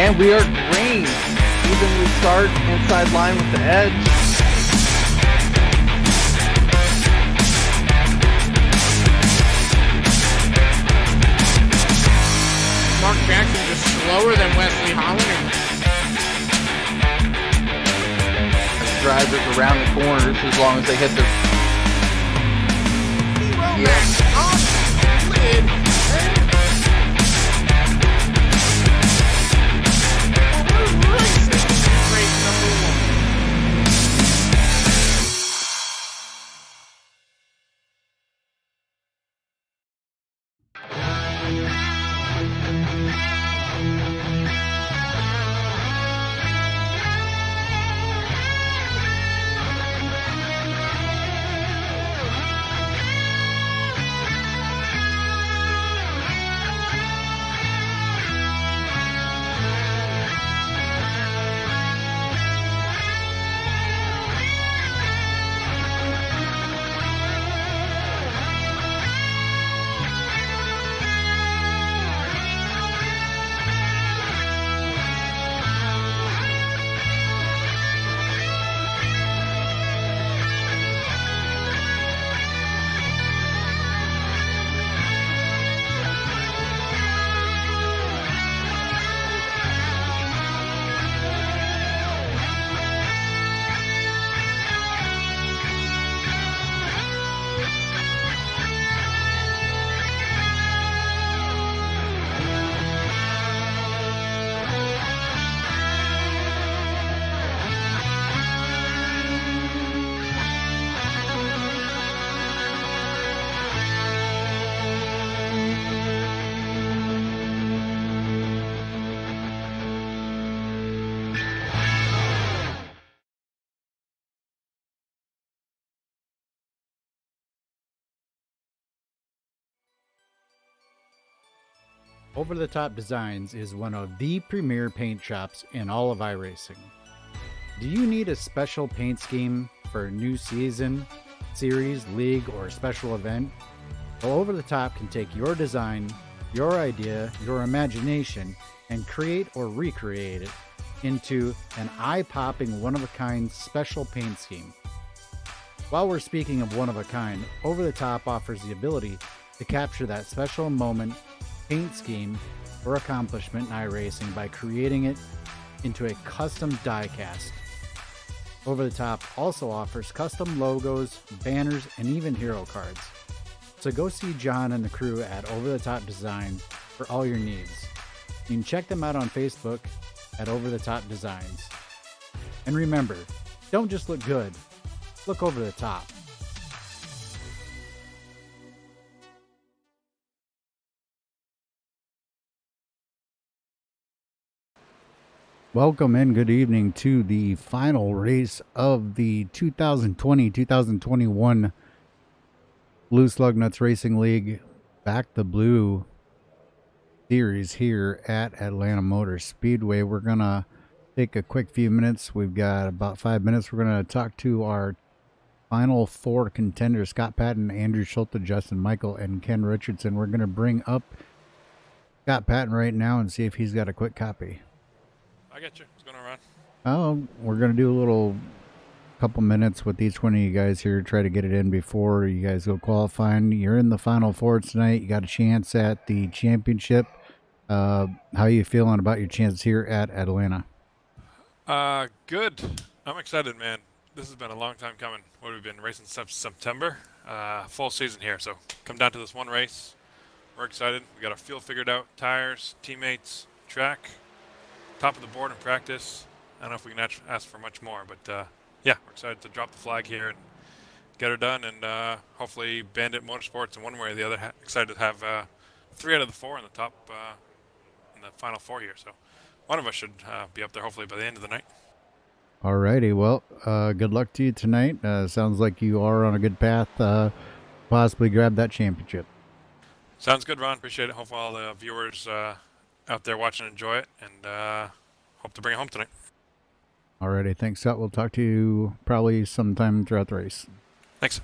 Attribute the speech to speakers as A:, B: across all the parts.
A: And we are green. Evenly start inside line with the edge.
B: Mark Jackson just slower than Wesley Holland.
A: Drivers around the corners as long as they hit their...
B: Max off lid. We're racing race number 1.
C: Over the Top Designs is one of the premier paint shops in all of iRacing. Do you need a special paint scheme for a new season, series, league, or special event? Well, Over the Top can take your design, your idea, your imagination, and create or recreate it into an eye-popping, one-of-a-kind special paint scheme. While we're speaking of one-of-a-kind, Over the Top offers the ability to capture that special moment, paint scheme, or accomplishment in iRacing by creating it into a custom die cast. Over the Top also offers custom logos, banners, and even hero cards. So go see John and the crew at Over the Top Design for all your needs. You can check them out on Facebook at Over the Top Designs. And remember, don't just look good, look over the top. Welcome and good evening to the final race of the 2020-2021 Blue Slug Nuts Racing League Back the Blue series here at Atlanta Motor Speedway. We're going to take a quick few minutes. We've got about 5 minutes. We're going to talk to our final 4 contenders, Scott Patton, Andrew Schulte, Justin Michael, and Ken Richardson. We're going to bring up Scott Patton right now and see if he's got a quick copy.
D: I got you. What's going on, Ron?
C: Oh, we're going to do a little couple minutes with each one of you guys here. Try to get it in before you guys go qualifying. You're in the Final Four tonight. You got a chance at the championship. How are you feeling about your chances here at Atlanta?
D: Good. I'm excited, man. This has been a long time coming. What we've been racing since September. Full season here. So come down to this one race. We're excited. We got our fuel figured out. Tires, teammates, track. Top of the board in practice. I don't know if we can ask for much more, but yeah, we're excited to drop the flag here and get her done, and hopefully Bandit Motorsports in one way or the other. Excited to have 3 out of the 4 in the top in the Final 4 here. So one of us should be up there hopefully by the end of the night.
C: Alrighty, well, good luck to you tonight. Sounds like you are on a good path, possibly grab that championship.
D: Sounds good, Ron. Appreciate it. Hopefully all the viewers out there watching enjoy it, and hope to bring it home tonight.
C: Alrighty, thanks, Scott. We'll talk to you probably sometime throughout the race.
D: Thanks.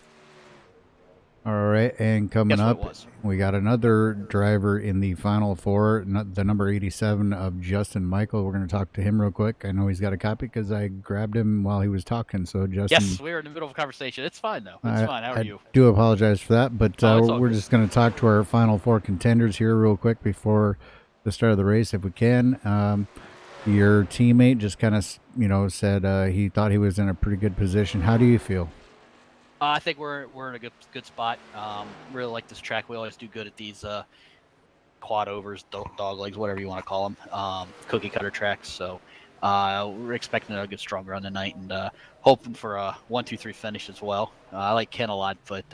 C: All right, and coming
E: Guess what
C: up,
E: it was.
C: we got another driver in the final four, the number 87 of Justin Michael. We're going to talk to him real quick. I know he's got a copy because I grabbed him while he was talking. So, Justin,
E: Yes, we were in the middle of a conversation. It's fine, though. It's fine. How are you?
C: do apologize for that, but
E: Oh, it's all
C: we're
E: good.
C: just going to talk to our final four contenders here real quick before the start of the race, if we can. Your teammate just kind of, said he thought he was in a pretty good position. How do you feel?
E: I think we're in a good spot. Really like this track. We always do good at these quad overs, dog legs, whatever you want to call them, cookie cutter tracks. So we're expecting a good strong run tonight and hoping for a 1-2-3 finish as well. I like Ken a lot, but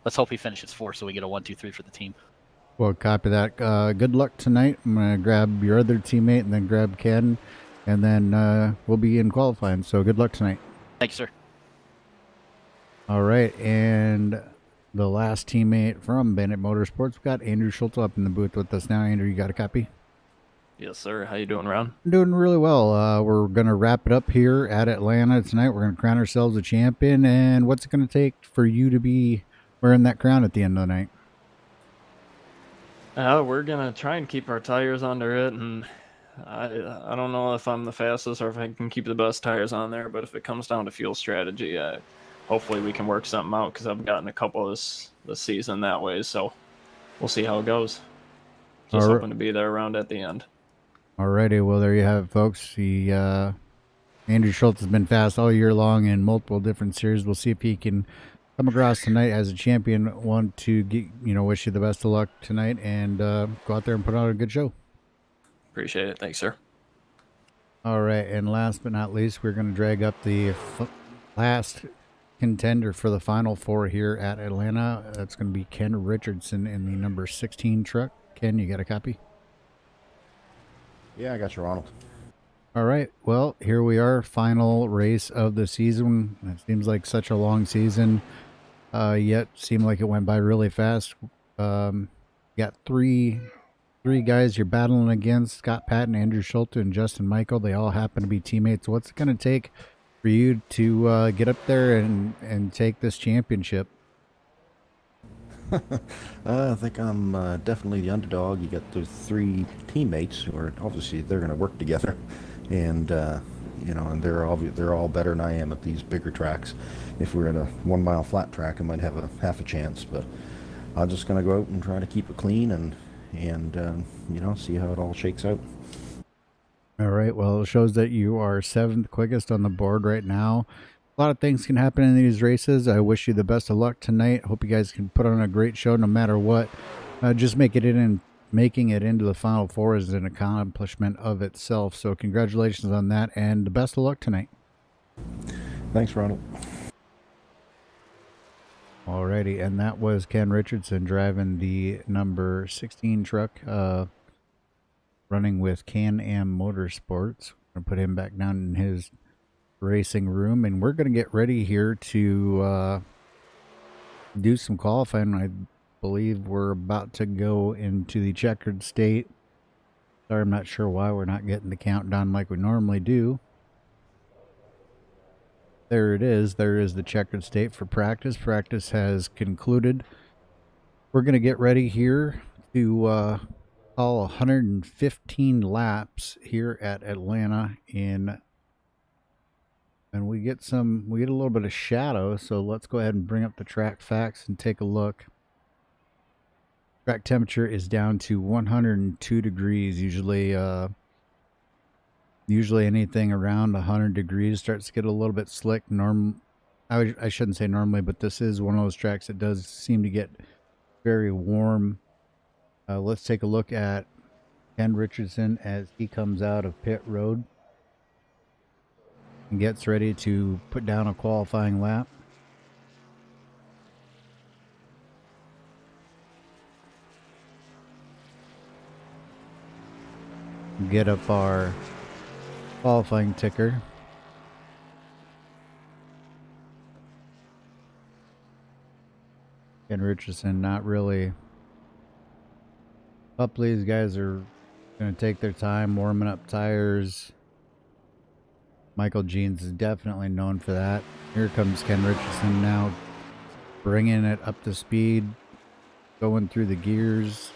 E: let's hope he finishes 4th so we get a 1-2-3 for the team.
C: Well, copy that. Good luck tonight. I'm going to grab your other teammate and then grab Ken, and then we'll be in qualifying. So good luck tonight.
E: Thank you, sir.
C: All right, and the last teammate from Bandit Motorsports, we've got Andrew Schultz up in the booth with us now. Andrew, you got a copy?
F: Yes, sir. How you doing, Ron?
C: I'm doing really well. We're going to wrap it up here at Atlanta tonight. We're going to crown ourselves a champion, and what's it going to take for you to be wearing that crown at the end of the night?
F: We're gonna try and keep our tires under it, and I don't know if I'm the fastest or if I can keep the best tires on there. But if it comes down to fuel strategy, hopefully we can work something out because I've gotten a couple this season that way. So we'll see how it goes. Just hoping to be there around at the end.
C: Alrighty, well there you have it, folks. Andrew Schultz has been fast all year long in multiple different series. We'll see if he can come across tonight as a champion. Want to wish you the best of luck tonight and go out there and put on a good show.
F: Appreciate it. Thanks, sir.
C: All right, and last but not least, we're going to drag up the last contender for the final four here at Atlanta. That's going to be Ken Richardson in the number 16 truck. Ken, you got a copy?
G: Yeah, I got you, Ronald.
C: All right, well, here we are, final race of the season. It seems like such a long season, yet seemed like it went by really fast. Got three guys you're battling against: Scott Patton, Andrew Schulte, and Justin Michael. They all happen to be teammates. What's it going to take for you to get up there and take this championship?
G: I think I'm definitely the underdog. You got those three teammates who are obviously they're going to work together, and and they're all better than I am at these bigger tracks. If we're at a 1 mile flat track, I might have a half a chance, but I'm just going to go out and try to keep it clean and see how it all shakes out.
C: All right, well, it shows that you are 7th quickest on the board right now. A lot of things can happen in these races. I wish you the best of luck tonight. Hope you guys can put on a great show no matter what. Just making it into the final four is an accomplishment of itself. So congratulations on that and the best of luck tonight.
G: Thanks, Ronald.
C: Alrighty, and that was Ken Richardson driving the number 16 truck, running with Can-Am Motorsports. I'm going to put him back down in his racing room, and we're going to get ready here to do some qualifying. I believe we're about to go into the checkered state. Sorry, I'm not sure why we're not getting the countdown like we normally do. There it is. There is the checkered state for practice. Practice has concluded. We're going to get ready here to call 115 laps here at Atlanta and we get a little bit of shadow, so let's go ahead and bring up the track facts and take a look. Track temperature is down to 102 degrees. Usually anything around 100 degrees starts to get a little bit slick. I shouldn't say normally, but this is one of those tracks that does seem to get very warm. Let's take a look at Ken Richardson as he comes out of pit road and gets ready to put down a qualifying lap. Get up our qualifying ticker. Ken Richardson not really. A couple of these guys are going to take their time warming up tires. Michael Jeans is definitely known for that. Here comes Ken Richardson now bringing it up to speed, going through the gears.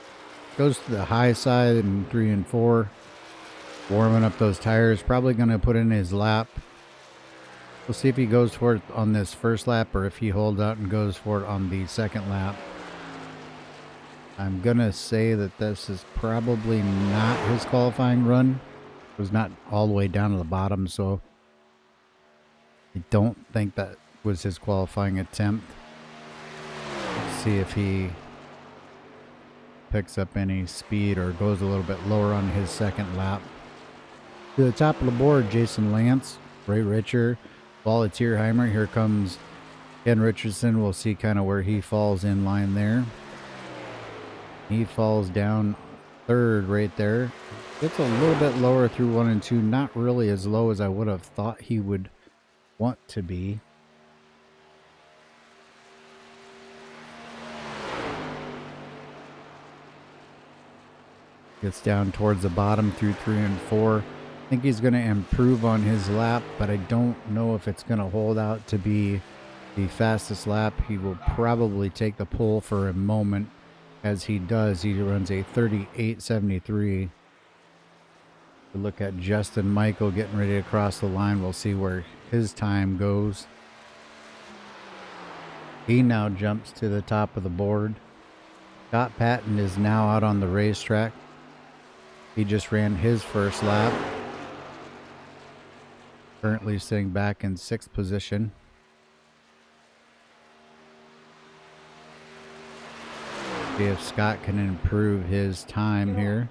C: Goes to the high side in 3 and 4. Warming up those tires. Probably going to put in his lap. We'll see if he goes for it on this first lap or if he holds out and goes for it on the second lap. I'm going to say that this is probably not his qualifying run. It was not all the way down to the bottom, so I don't think that was his qualifying attempt. Let's see if he picks up any speed or goes a little bit lower on his second lap. To the top of the board, Jason Lance, Ray Richer, Volunteerheimer. Here comes Ken Richardson. We'll see kind of where he falls in line there. He falls down third right there. Gets a little bit lower through 1 and 2. Not really as low as I would have thought he would want to be. Gets down towards the bottom through 3 and 4. I think he's going to improve on his lap, but I don't know if it's going to hold out to be the fastest lap. He will probably take the pole for a moment. As he does, he runs a 38.73. We look at Justin Michael getting ready to cross the line. We'll see where his time goes. He now jumps to the top of the board. Scott Patton is now out on the racetrack. He just ran his first lap. Currently sitting back in 6th position. See if Scott can improve his time here.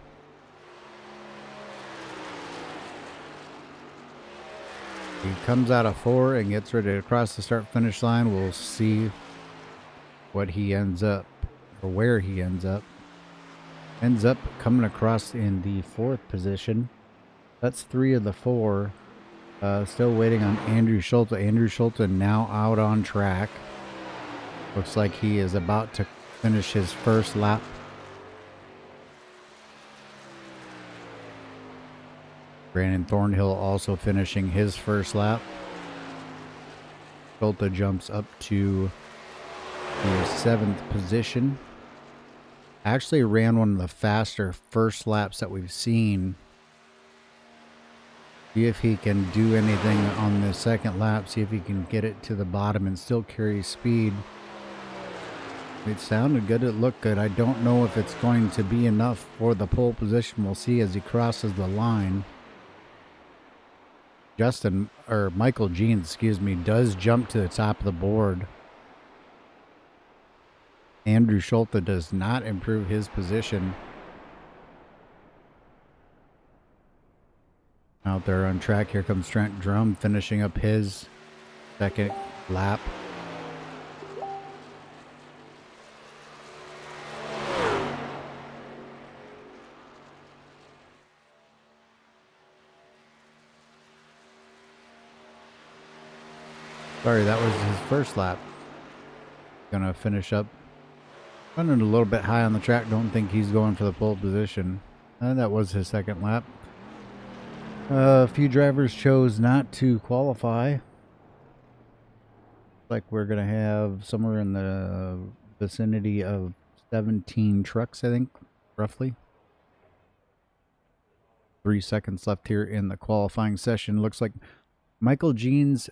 C: He comes out of 4 and gets ready to cross the start-finish line. We'll see what he ends up, or where he ends up. Ends up coming across in the 4th position. That's 3 of the 4. Still waiting on Andrew Schulte. Andrew Schulte now out on track. Looks like he is about to finish his first lap. Brandon Thornhill also finishing his first lap. Schulte jumps up to the 7th position. Actually ran one of the faster first laps that we've seen. See if he can do anything on the second lap. See if he can get it to the bottom and still carry speed. It sounded good. It looked good. I don't know if it's going to be enough for the pole position. We'll see as he crosses the line. Michael Jeans, excuse me, does jump to the top of the board. Andrew Schulte does not improve his position. Out there on track, here comes Trent Drum finishing up his second lap. Sorry, that was his first lap. Gonna finish up running a little bit high on the track. Don't think he's going for the pole position. That was his second lap. A few drivers chose not to qualify. Like we're gonna have somewhere in the vicinity of 17 trucks, I think, roughly. 3 seconds left here in the qualifying session. Looks like Michael Jeans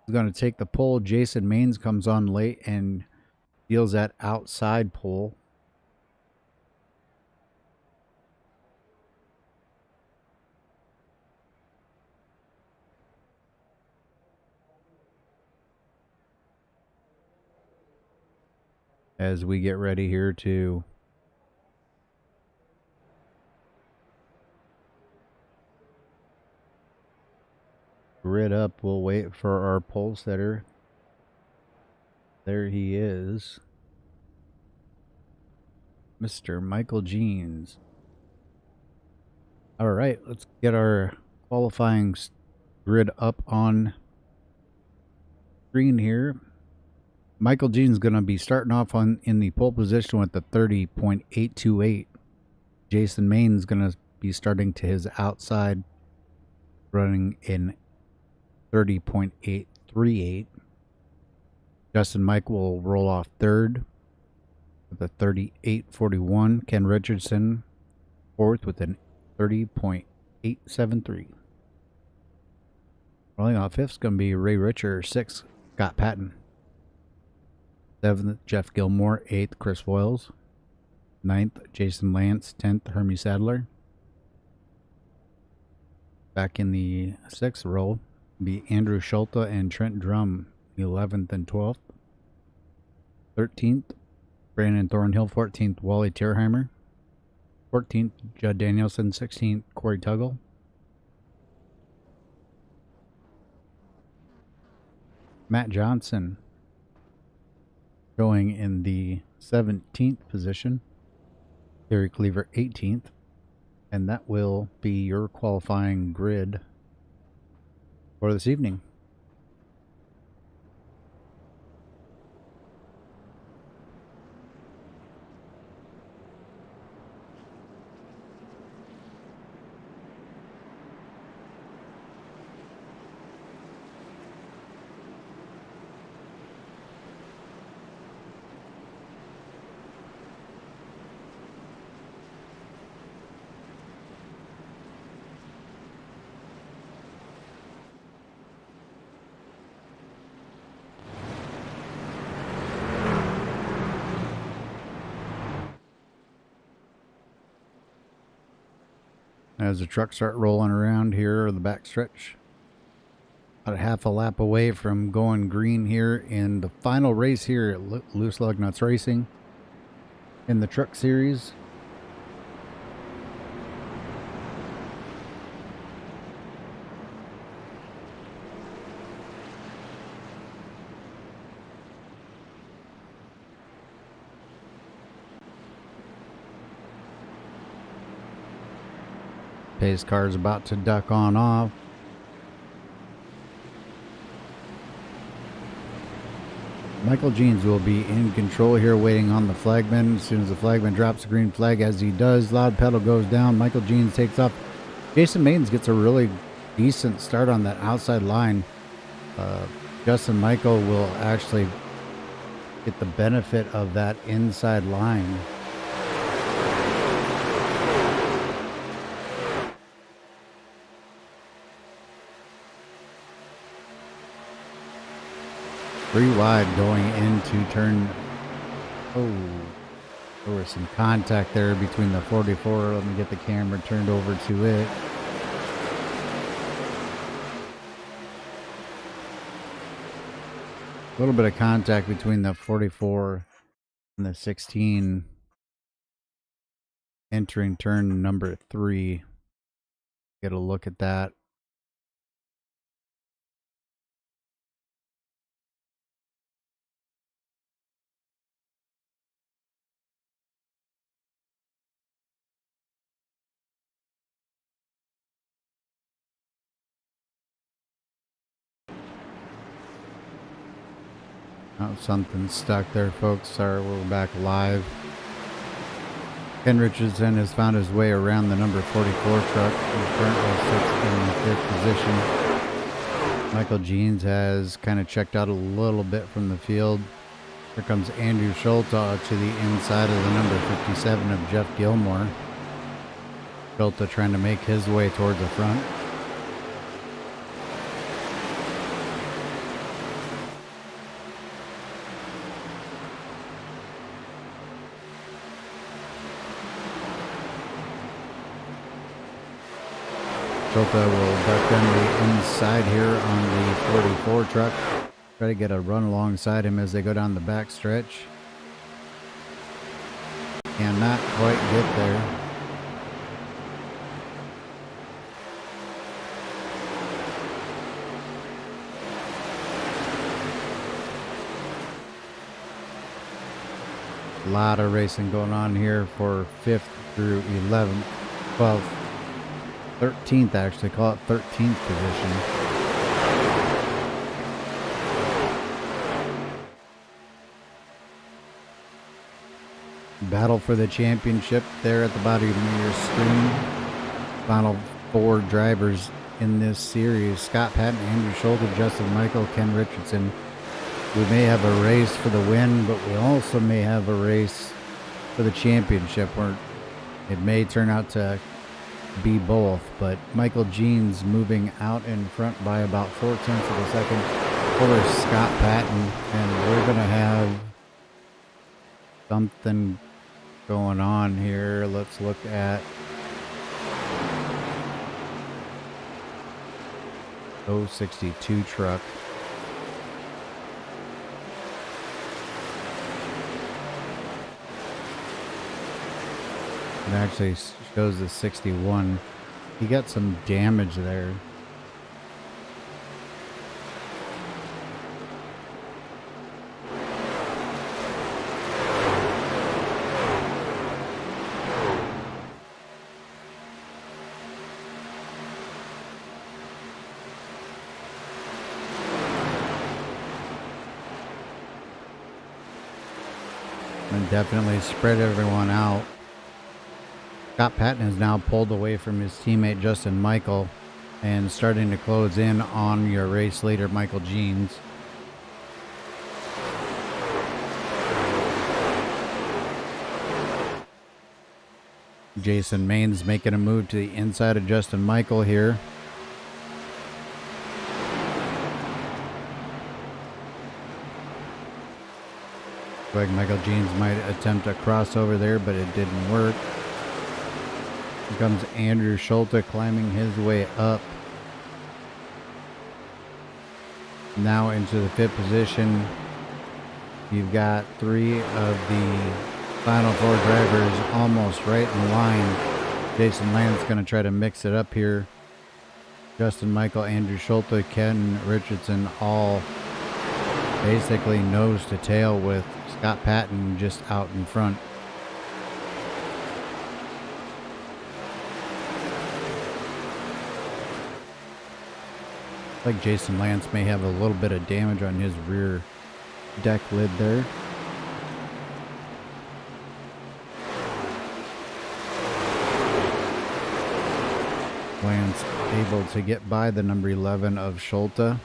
C: is going to take the pole. Jason Maines comes on late and deals that outside pole. As we get ready here to grid up, we'll wait for our pole setter. There he is. Mr. Michael Jeans. All right, let's get our qualifying grid up on screen here. Michael Jeans going to be starting off in the pole position with the 30.828. Jason Maines going to be starting to his outside, running in 30.838. Justin Mike will roll off third with a 38.41. Ken Richardson fourth with an 30.873. Rolling off fifth is going to be Ray Richer. Sixth, Scott Patton. Seventh, Jeff Gilmore. Eighth, Chris Voiles. Ninth, Jason Lance. 10th, Hermie Sadler. Back in the sixth row be Andrew Schulte and Trent Drum, 11th and 12th. 13th, Brandon Thornhill. 14th, Wally Tierheimer. 14th, Judd Danielson. 16th, Corey Tuggle. Matt Johnson going in the 17th position. Gary Cleaver 18th. And that will be your qualifying grid for this evening. As the trucks start rolling around here, the backstretch, about a half a lap away from going green here in the final race here at Loose Lug Nuts Racing in the Truck Series. Pace car is about to duck on off. Michael Jeans will be in control here, waiting on the flagman. As soon as the flagman drops the green flag, as he does, loud pedal goes down. Michael Jeans takes off. Jason Maidens gets a really decent start on that outside line. Justin Michael will actually get the benefit of that inside line. Three wide going into turn. Oh, there was some contact there between the 44. Let me get the camera turned over to it. A little bit of contact between the 44 and the 16 entering turn number 3. Get a look at that. Oh, something stuck there, folks. Sorry, we're back live. Ken Richardson has found his way around the number 44 truck, who currently sits in the 5th position. Michael Jeans has kind of checked out a little bit from the field. Here comes Andrew Schulte to the inside of the number 57 of Jeff Gilmore. Schulte trying to make his way towards the front. Schulte will duck on the inside here on the 44 truck. Try to get a run alongside him as they go down the back stretch. Cannot quite get there. A lot of racing going on here for 5th through 11th, 12th. 13th, actually, call it 13th position. Battle for the championship there at the bottom of your screen. Final 4 drivers in this series: Scott Patton, Andrew Schulte, Justin Michael, Ken Richardson, We may have a race for the win, but we also may have a race for the championship, where it may turn out to be both. But Michael Jeans moving out in front by about 4/10 of a second over Scott Patton, and we're going to have something going on here. Let's look at 062 truck. It actually shows the 61. He got some damage there. And definitely spread everyone out. Scott Patton is now pulled away from his teammate Justin Michael and starting to close in on your race leader Michael Jeans. Jason Maines making a move to the inside of Justin Michael here. Like Michael Jeans might attempt a crossover there, but it didn't work. Here comes Andrew Schulte climbing his way up. Now into the 5th position. You've got 3 of the final 4 drivers almost right in line. Jason Lance going to try to mix it up here. Justin Michael, Andrew Schulte, Ken Richardson all basically nose to tail with Scott Patton just out in front. Like Jason Lance may have a little bit of damage on his rear deck lid there. Lance able to get by the number 11 of Schulte.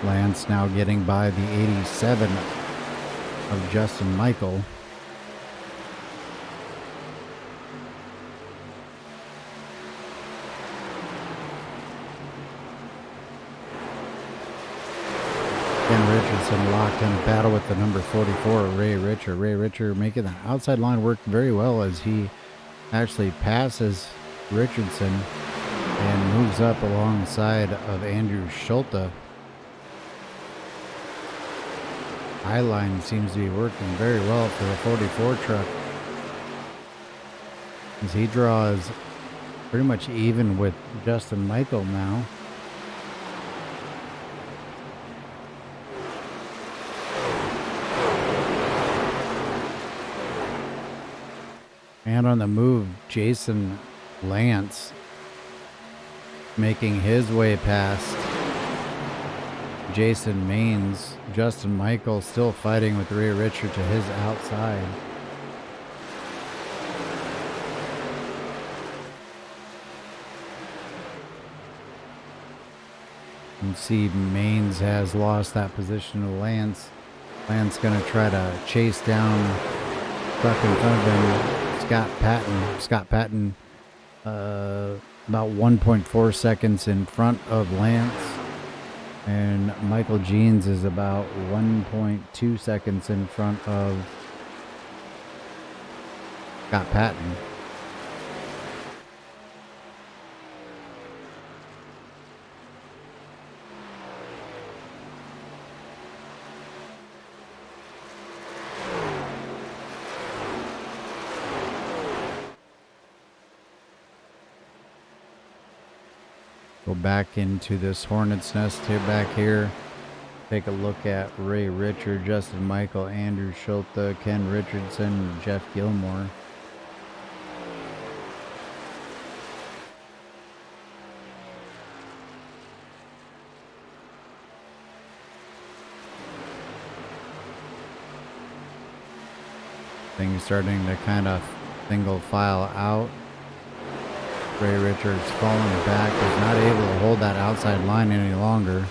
C: Lance now getting by the 87 of Justin Michael. Ken Richardson locked in a battle with the number 44, Ray Richer. Ray Richer making the outside line work very well as he actually passes Richardson and moves up alongside of Andrew Schulte. Highline seems to be working very well for the 44 truck, as he draws pretty much even with Justin Michael now. And on the move, Jason Lance making his way past Jason Maines. Justin Michael still fighting with Ray Richard to his outside. You can see Maines has lost that position to Lance. Lance going to try to chase down truck in front of him, Scott Patton. Scott Patton about 1.4 seconds in front of Lance. And Michael Jeans is about 1.2 seconds in front of Scott Patton. Go back into this hornet's nest here, back here. Take a look at Ray Richard, Justin Michael, Andrew Schulte, Ken Richardson, Jeff Gilmore. Things starting to kind of Single file out. Ray Richards falling back, is not able to hold that outside line any longer.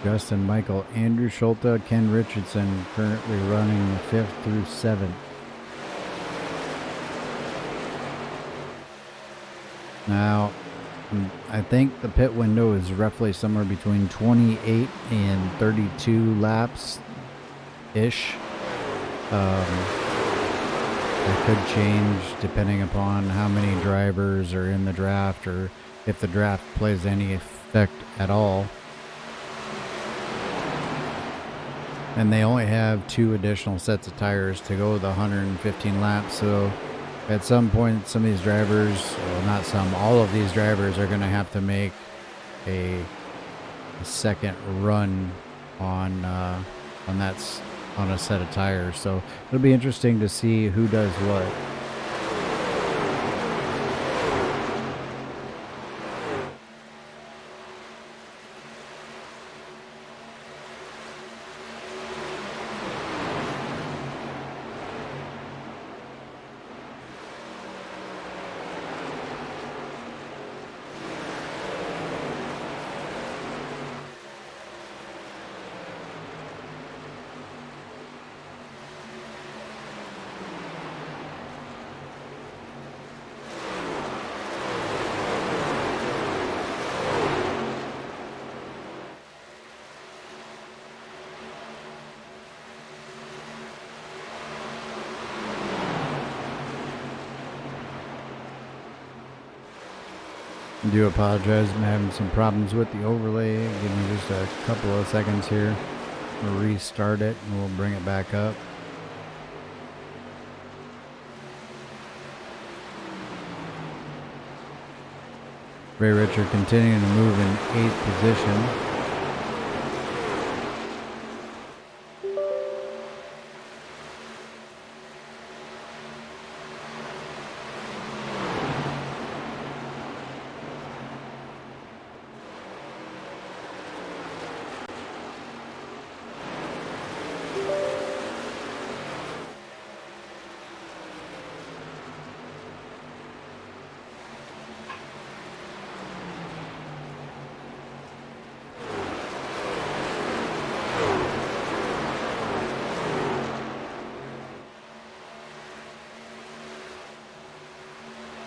C: Justin Michael, Andrew Schulte, Ken Richardson currently running 5th through 7th. Now, I think the pit window is roughly somewhere between 28 and 32 laps ish. It could change depending upon how many drivers are in the draft or if the draft plays any effect at all. And they only have 2 additional sets of tires to go the 115 laps, so at some point some of these drivers, well, not some, all of these drivers are going to have to make a second run on a set of tires. So it'll be interesting to see who does what. I do apologize, I'm having some problems with the overlay. Give me just a couple of seconds here. We'll restart it and we'll bring it back up. Ray Richard continuing to move in 8th position.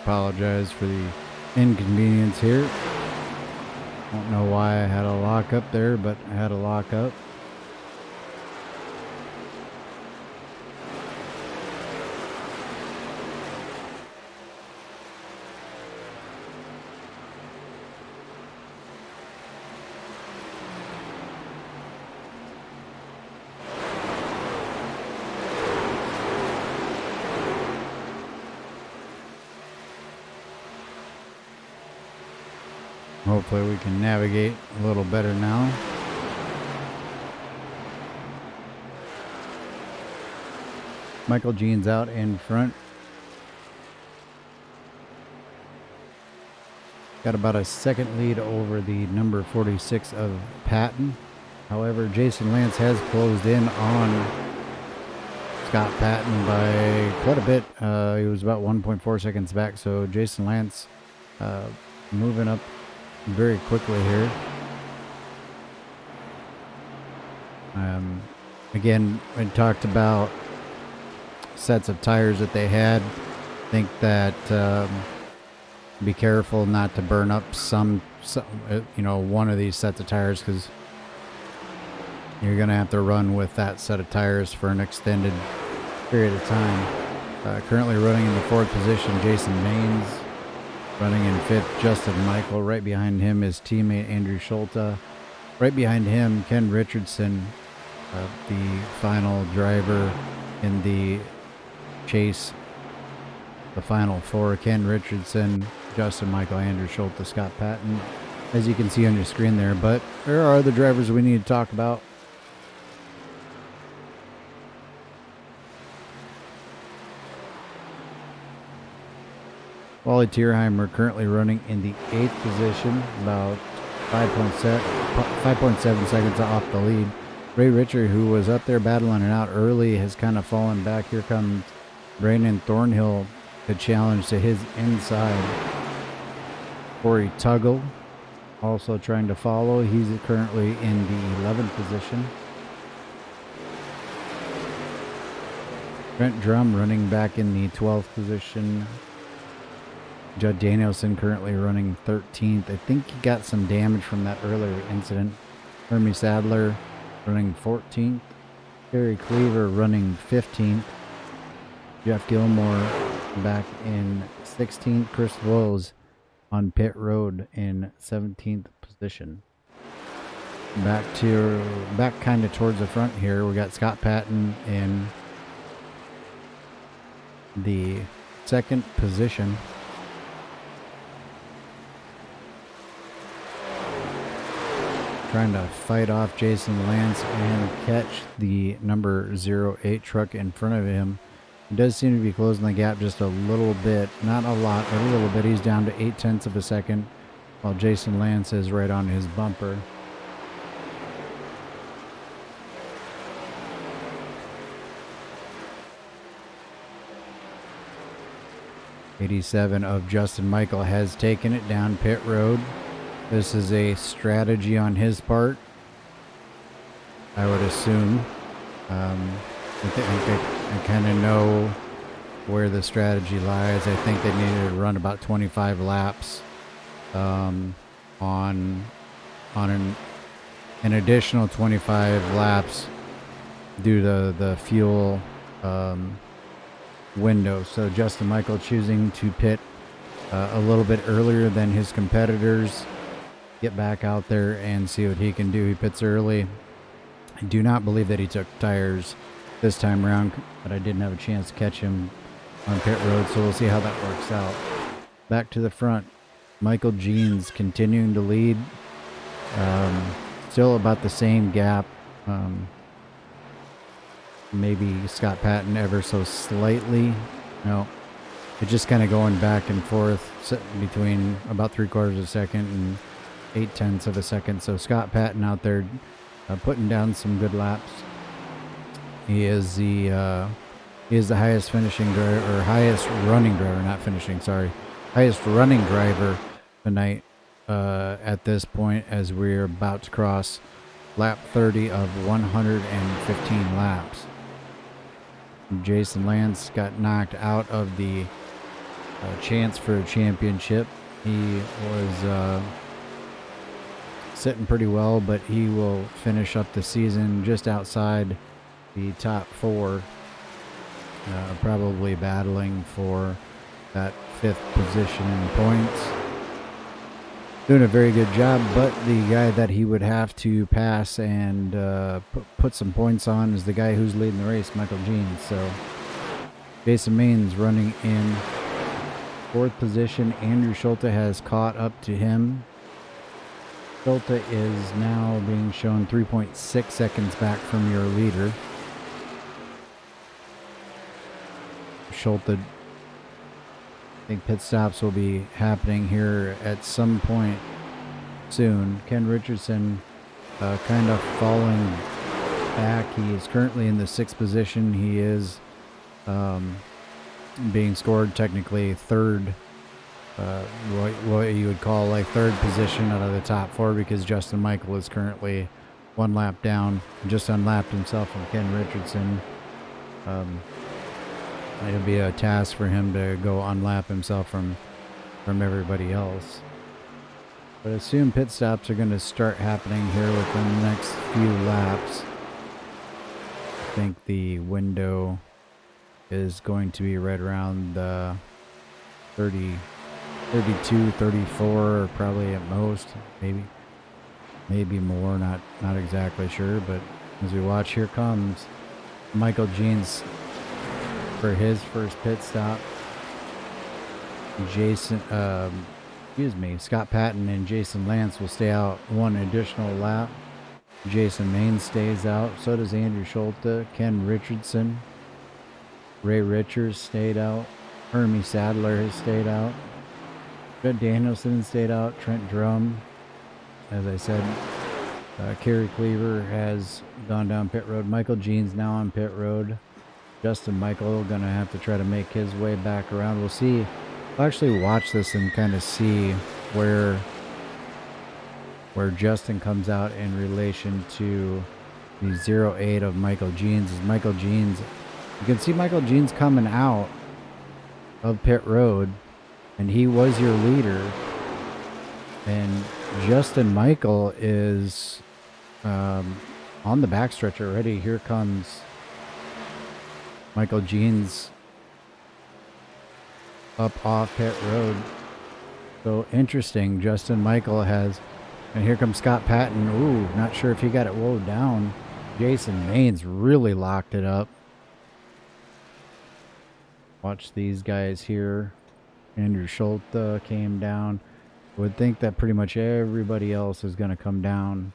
C: Apologize for the inconvenience here. Don't know why I had a lock up there, but I had a lock up. Hopefully we can navigate a little better now. Michael Jean's out in front. Got about a second lead over the number 46 of Patton. However, Jason Lance has closed in on Scott Patton by quite a bit. He was about 1.4 seconds back, so Jason Lance moving up very quickly here. Again, we talked about sets of tires that they had. I think that be careful not to burn up some one of these sets of tires, because you're gonna have to run with that set of tires for an extended period of time. Currently running in the 4th position, Jason Maines. Running in 5th, Justin Michael. Right behind him is teammate Andrew Schulte. Right behind him, Ken Richardson, the final driver in the chase. The final 4, Ken Richardson, Justin Michael, Andrew Schulte, Scott Patton, as you can see on your screen there. But there are other drivers we need to talk about. Wally Tierheimer currently running in the 8th position, about 5.7 seconds off the lead. Ray Richard, who was up there battling it out early, has kind of fallen back. Here comes Brandon Thornhill, the challenge to his inside. Corey Tuggle also trying to follow. He's currently in the 11th position. Trent Drum running back in the 12th position. Judd Danielson currently running 13th. I think he got some damage from that earlier incident. Hermie Sadler running 14th. Terry Cleaver running 15th. Jeff Gilmore back in 16th. Chris Wills on pit road in 17th position. Back kind of towards the front here. We got Scott Patton in the 2nd position. Trying to fight off Jason Lance and catch the number 08 truck in front of him. He does seem to be closing the gap just a little bit. Not a lot, but a little bit. He's down to 0.8 of a second, while Jason Lance is right on his bumper. '87 of Justin Michael has taken it down pit road. This is a strategy on his part, I would assume. I kind of know where the strategy lies. I think they needed to run about 25 laps on an additional 25 laps due to the fuel window. So Justin Michael choosing to pit a little bit earlier than his competitors. Get back out there and see what he can do. He pits early. I do not believe that he took tires this time around, but I didn't have a chance to catch him on pit road, so we'll see how that works out. Back to the front, Michael Jeans continuing to lead. Still about the same gap. Maybe Scott Patton ever so slightly. No, it's just kind of going back and forth between about 3/4 of a second and 0.8 of a second. So Scott Patton out there putting down some good laps. He is the highest finishing driver, or highest running driver, not finishing, sorry. Highest running driver tonight at this point, as we're about to cross lap 30 of 115 laps. Jason Lance got knocked out of the chance for a championship. He was sitting pretty well, but he will finish up the season just outside the top 4, probably battling for that 5th position in points. Doing a very good job, but the guy that he would have to pass and put some points on is the guy who's leading the race, Michael Jeans. So Jason Maines running in 4th position. Andrew Schulte has caught up to him. Schulte is now being shown 3.6 seconds back from your leader. Schulte, I think pit stops will be happening here at some point soon. Ken Richardson kind of falling back. He is currently in the 6th position. He is being scored technically 3rd, what you would call like 3rd position out of the top 4, because Justin Michael is currently 1 lap down, just unlapped himself from Ken Richardson. It'll be a task for him to go unlap himself from everybody else. But I assume pit stops are going to start happening here within the next few laps. I think the window is going to be right around the 30, 32, 34, probably at most, maybe more, not exactly sure. But as we watch, here comes Michael Jeans for his first pit stop. Scott Patton and Jason Lance will stay out 1 additional lap. Jason Maines stays out. So does Andrew Schulte. Ken Richardson. Ray Richards stayed out. Hermie Sadler has stayed out. Judd Danielson stayed out. Trent Drum. as I said, Kerry Cleaver has gone down pit road. Michael Jean's now on pit road. Justin Michael gonna have to try to make his way back around. We'll see. I'll actually watch this and kind of see where Justin comes out in relation to the 08 of Michael Jeans. Michael Jeans, you can see Michael Jeans coming out of pit road, and he was your leader. And Justin Michael is on the backstretch already. Here comes Michael Jeans up off pit road. So interesting. Justin Michael has, and here comes Scott Patton. Ooh, not sure if he got it woed down. Jason Maines really locked it up. Watch these guys here. Andrew Schulte came down. Would think that pretty much everybody else is going to come down.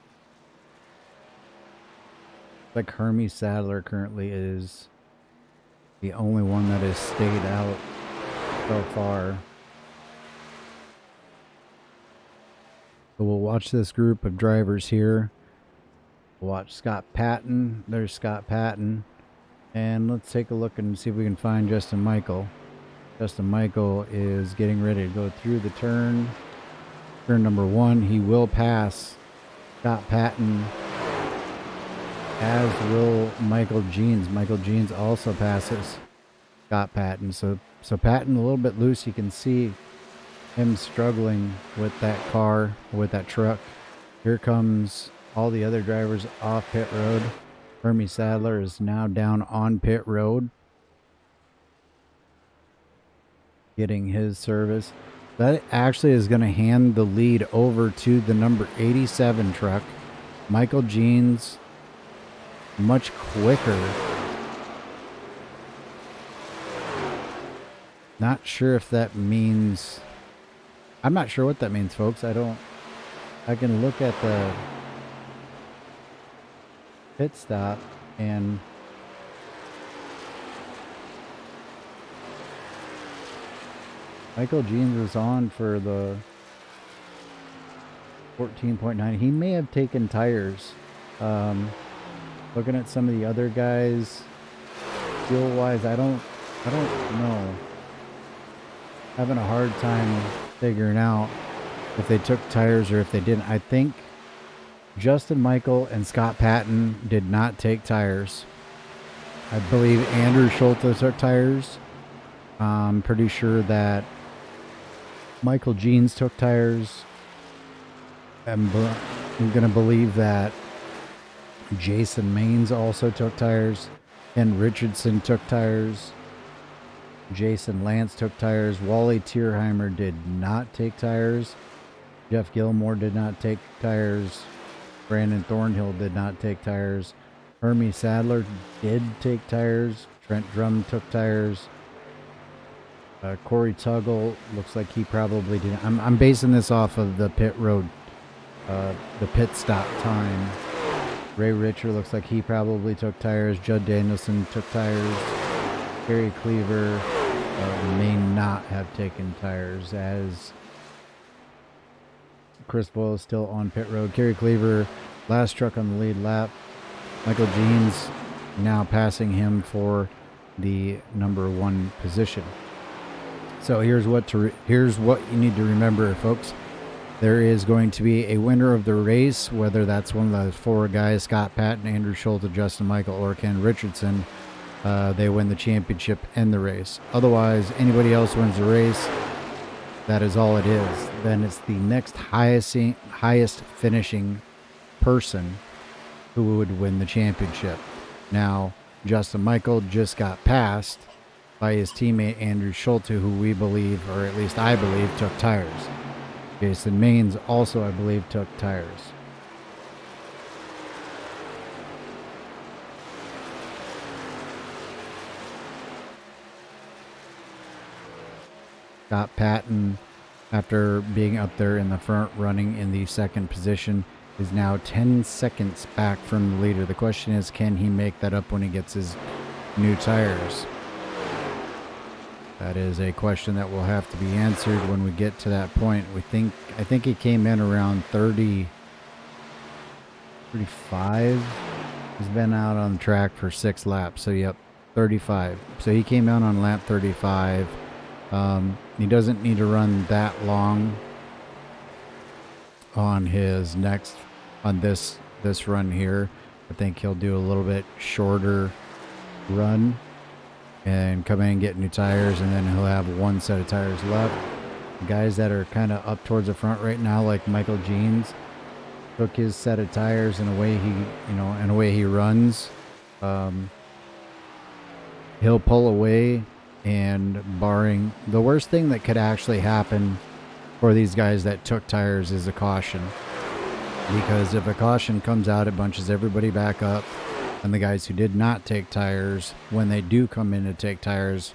C: Like Hermie Sadler currently is the only one that has stayed out so far. So we'll watch this group of drivers here. We'll watch Scott Patton. There's Scott Patton. And let's take a look and see if we can find Justin Michael. Justin Michael is getting ready to go through the turn. Turn number 1. He will pass Scott Patton, as will Michael Jeans. Michael Jeans also passes Scott Patton. So Patton a little bit loose. You can see him struggling with that car, with that truck. Here comes all the other drivers off pit road. Hermie Sadler is now down on pit road, getting his service. That actually is going to hand the lead over to the number 87 truck. Michael Jeans, much quicker. Not sure if that means... I'm not sure what that means, folks. I can look at the pit stop and Michael Jeans was on for the 14.9. He may have taken tires. Looking at some of the other guys, fuel wise, I don't know. Having a hard time figuring out if they took tires or if they didn't. I think Justin Michael and Scott Patton did not take tires. I believe Andrew Schulte took tires. I'm pretty sure that Michael Jeans took tires. I'm going to believe that Jason Maines also took tires. Ken Richardson took tires. Jason Lance took tires. Wally Tierheimer did not take tires. Jeff Gilmore did not take tires. Brandon Thornhill did not take tires. Hermie Sadler did take tires. Trent Drum took tires. Corey Tuggle looks like he probably didn't. I'm basing this off of the pit road, the pit stop time. Ray Richer looks like he probably took tires. Judd Danielson took tires. Kerry Cleaver may not have taken tires, as Chris Boyle is still on pit road. Kerry Cleaver, last truck on the lead lap. Michael Jeans now passing him for the number 1 position. So here's what you need to remember, folks. There is going to be a winner of the race, whether that's one of the 4 guys, Scott Patton, Andrew Schulte, Justin Michael, or Ken Richardson. They win the championship and the race. Otherwise, anybody else wins the race. That is all it is. Then it's the next highest finishing person who would win the championship. Now, Justin Michael just got passed by his teammate Andrew Schulte, who we believe, or at least I believe, took tires. Jason Maines also, I believe, took tires. Scott Patton, after being up there in the front running in the 2nd position, is now 10 seconds back from the leader. The question is, can he make that up when he gets his new tires? That is a question that will have to be answered when we get to that point. I think he came in around 30 35. He's been out on the track for 6 laps. So, yep, 35. So he came out on lap 35. He doesn't need to run that long on his next, on this run here. I think he'll do a little bit shorter run and come in and get new tires, and then he'll have one set of tires left. The guys that are kind of up towards the front right now, like Michael Jeans, took his set of tires and away he runs. He'll pull away, and barring the worst thing that could actually happen for these guys that took tires is a caution. Because if a caution comes out, it bunches everybody back up, and the guys who did not take tires, when they do come in to take tires,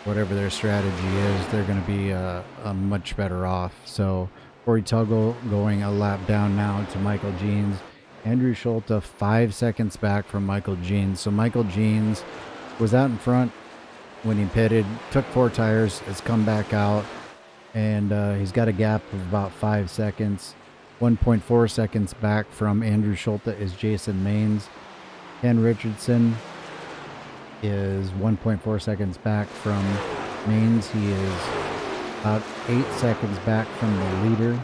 C: whatever their strategy is, they're going to be much better off. So Corey Tuggle going a lap down now to Michael Jeans. Andrew Schulte 5 seconds back from Michael Jeans. So Michael Jeans was out in front when he pitted, took 4 tires, has come back out, and he's got a gap of about 5 seconds. 1.4 seconds back from Andrew Schulte is Jason Maines. Ken Richardson is 1.4 seconds back from Maines. He is about 8 seconds back from the leader.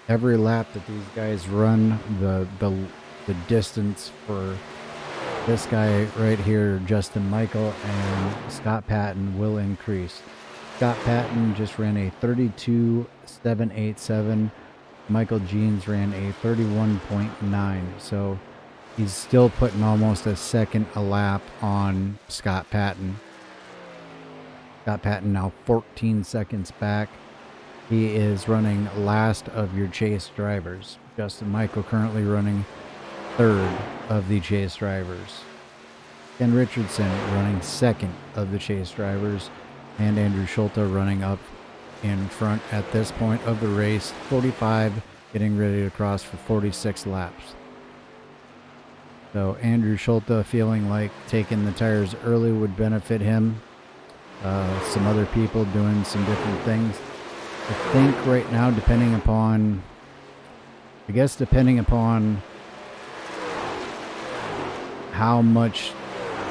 C: Every lap that these guys run, the distance for this guy right here, Justin Michael, and Scott Patton will increase. Scott Patton just ran a 32.787. Michael Jeans ran a 31.9. So he's still putting almost a second a lap on Scott Patton. Scott Patton now 14 seconds back. He is running last of your chase drivers. Justin Michael currently running third of the chase drivers. Ken Richardson running second of the chase drivers. And Andrew Schulte running up in front at this point of the race. 45, getting ready to cross for 46 laps. So Andrew Schulte feeling like taking the tires early would benefit him. Some other people doing some different things. I think right now, depending upon how much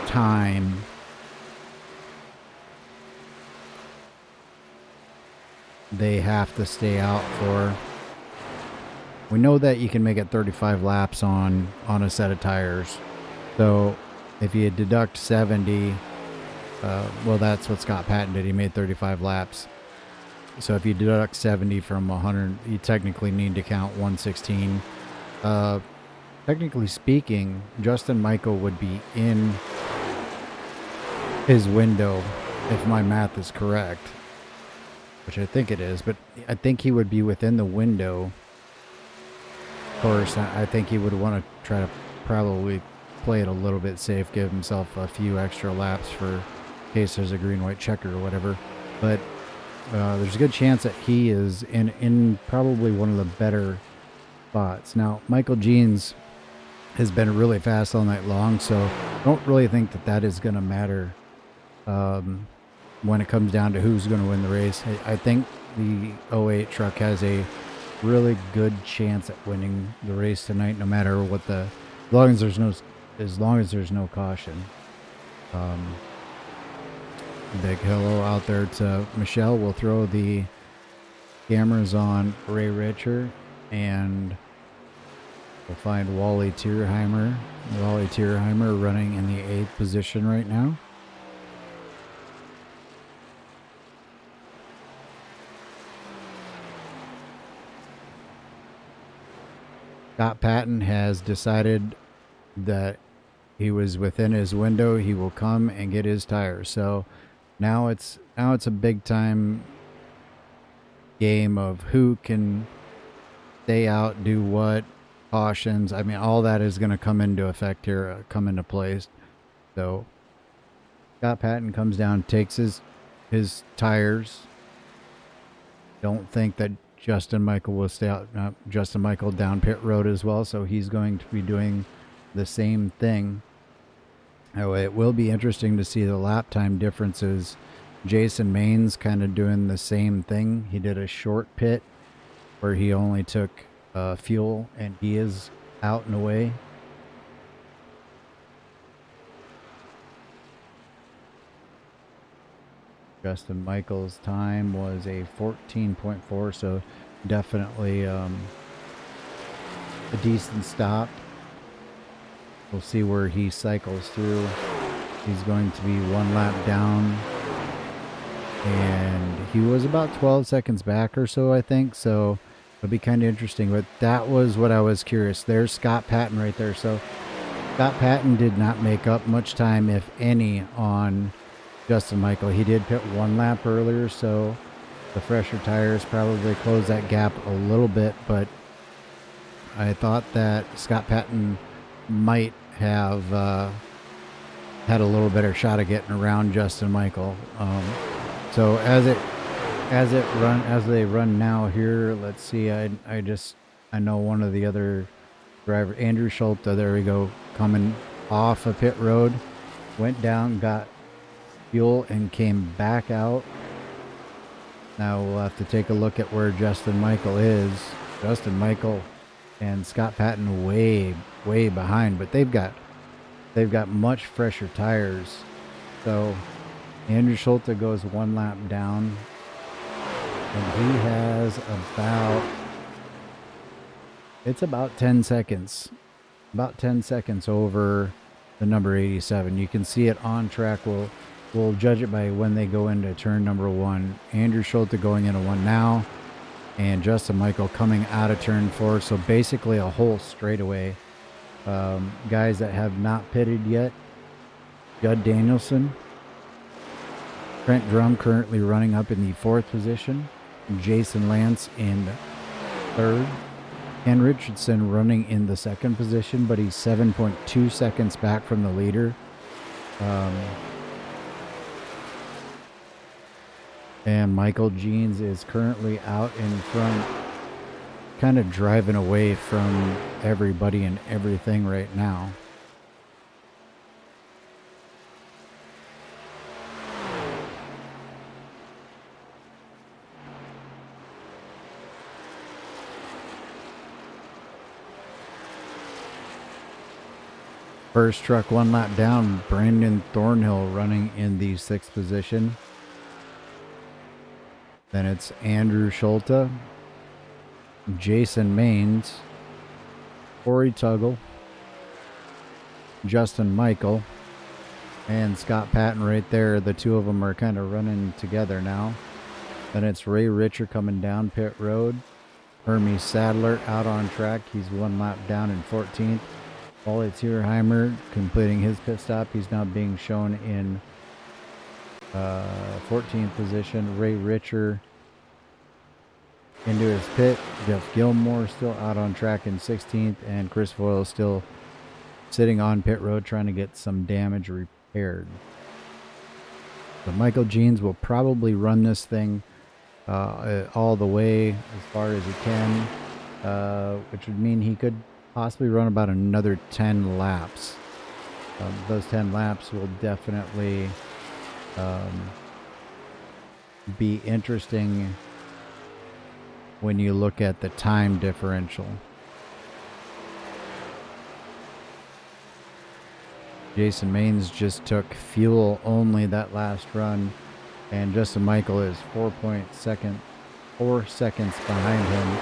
C: time they have to stay out for. We know that you can make it 35 laps on a set of tires. So if you deduct 70, well, that's what Scott Patton did. He made 35 laps. So if you deduct 70 from 100, you technically need to count 116. Technically speaking, Justin Michael would be in his window if my math is correct, which I think it is, but I think he would be within the window. Of course, I think he would want to try to probably play it a little bit safe, give himself a few extra laps for in case there's a green-white checker or whatever. But there's a good chance that he is in probably one of the better spots. Now, Michael Jeans has been really fast all night long, so I don't really think that is going to matter when it comes down to who's going to win the race. I think the 08 truck has a really good chance at winning the race tonight, no matter what as long as there's no caution. Big hello out there to Michelle. We'll throw the cameras on Ray Richer, and we'll find Wally Tierheimer. Wally Tierheimer running in the 8th position right now. Scott Patton has decided that he was within his window. He will come and get his tires. So now it's a big time game of who can stay out, do what, cautions. I mean, all that is going to come into effect here, come into place. So Scott Patton comes down, takes his tires. Don't think that Justin Michael will stay out. Justin Michael down pit road as well, so he's going to be doing the same thing. It will be interesting to see the lap time differences. Jason Maines kind of doing the same thing. He did a short pit where he only took fuel, and he is out and away. Justin Michael's time was a 14.4, so definitely a decent stop. We'll see where he cycles through. He's going to be 1 lap down, and he was about 12 seconds back or so, I think, so it'll be kind of interesting. But that was what I was curious. There's Scott Patton right there. So Scott Patton did not make up much time, if any, on Justin Michael. He did pit 1 lap earlier, so the fresher tires probably closed that gap a little bit, but I thought that Scott Patton might have had a little better shot of getting around Justin Michael. So as they run now here, let's see. I know one of the other driver, Andrew Schulte. There we go, coming off a pit road, went down, got fuel, and came back out. Now we'll have to take a look at where Justin Michael is. Justin Michael and Scott Patton way behind, but they've got much fresher tires. So Andrew Schulte goes 1 lap down, and he has about 10 seconds over the number 87. You can see it on track. We'll judge it by when they go into turn number 1. Andrew Schulte going into 1 now, and Justin Michael coming out of turn 4. So basically a whole straightaway. Guys that have not pitted yet: Judd Danielson, Trent Drum currently running up in the 4th position, Jason Lance in 3rd, Ken Richardson running in the 2nd position, but he's 7.2 seconds back from the leader. And Michael Jeans is currently out in front, kind of driving away from everybody and everything right now. First truck 1 lap down, Brandon Thornhill running in the 6th position. Then it's Andrew Schulte, Jason Maines, Corey Tuggle, Justin Michael, and Scott Patton right there. The two of them are kind of running together now. Then it's Ray Richer coming down pit road. Hermie Sadler out on track. He's 1 lap down in 14th. Wally Tierheimer completing his pit stop. He's now being shown in 14th position. Ray Richer into his pit. Jeff Gilmore still out on track in 16th, and Chris Voyle still sitting on pit road trying to get some damage repaired. So Michael Jeans will probably run this thing all the way as far as he can, which would mean he could possibly run about another 10 laps. Those 10 laps will definitely be interesting when you look at the time differential. Jason Maines just took fuel only that last run, and Justin Michael is 4 seconds behind him.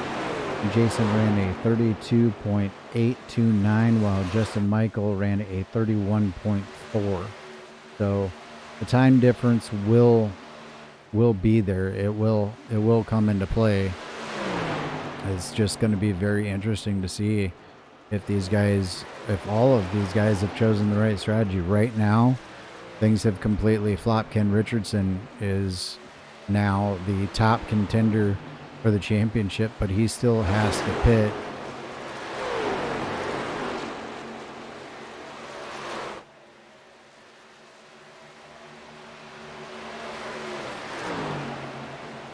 C: Jason ran a 32.829 while Justin Michael ran a 31.4. So the time difference will be there. It will come into play. It's just going to be very interesting to see if all of these guys have chosen the right strategy. Right now, things have completely flopped. Ken Richardson is now the top contender for the championship, but he still has to pit.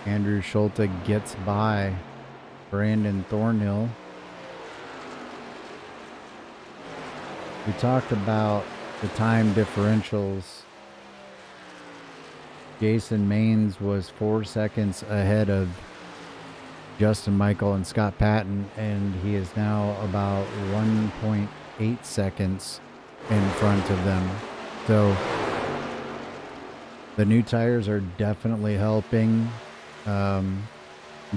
C: Andrew Schulte gets by Brandon Thornhill. We talked about the time differentials. Jason Maines was 4 seconds ahead of Justin Michael and Scott Patton, and he is now about 1.8 seconds in front of them. So the new tires are definitely helping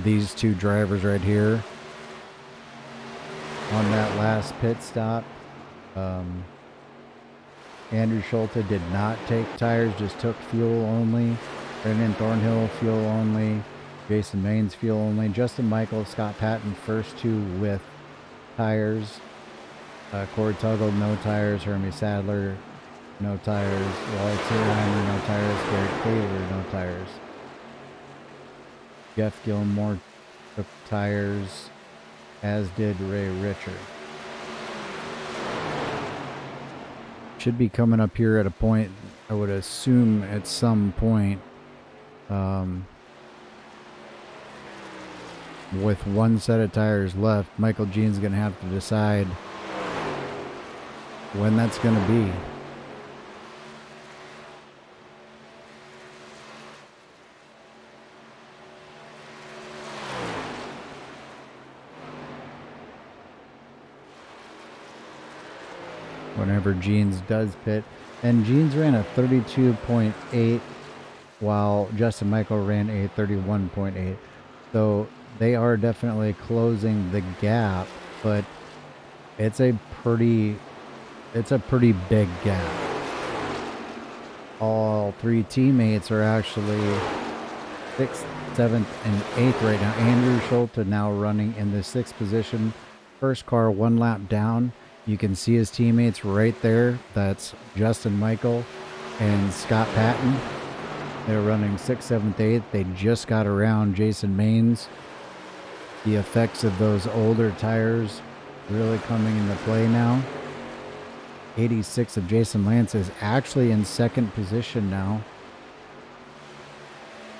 C: these two drivers right here on that last pit stop. Andrew Schulte did not take tires, just took fuel only. Brendan Thornhill, fuel only. Jason Maines, fuel only. Justin Michael, Scott Patton, first two with tires. Corey Tuggle, no tires. Hermie Sadler, no tires. Wally Tierheimer, no tires. Garrett Taylor, no tires. Jeff Gilmore took tires, as did Ray Richard. Should be coming up here at a point, I would assume at some point, with one set of tires left. Michael Jean's going to have to decide when that's going to be. Whenever Jeans does pit. And Jeans ran a 32.8 while Justin Michael ran a 31.8. So they are definitely closing the gap, but it's a pretty big gap. All three teammates are actually 6th, 7th, and 8th right now. Andrew Schulte now running in the 6th position. First car 1 lap down. You can see his teammates right there. That's Justin Michael and Scott Patton. They're running 6th, 7th, 8th. They just got around Jason Maines. The effects of those older tires really coming into play now. 86 of Jason Lance is actually in 2nd position now.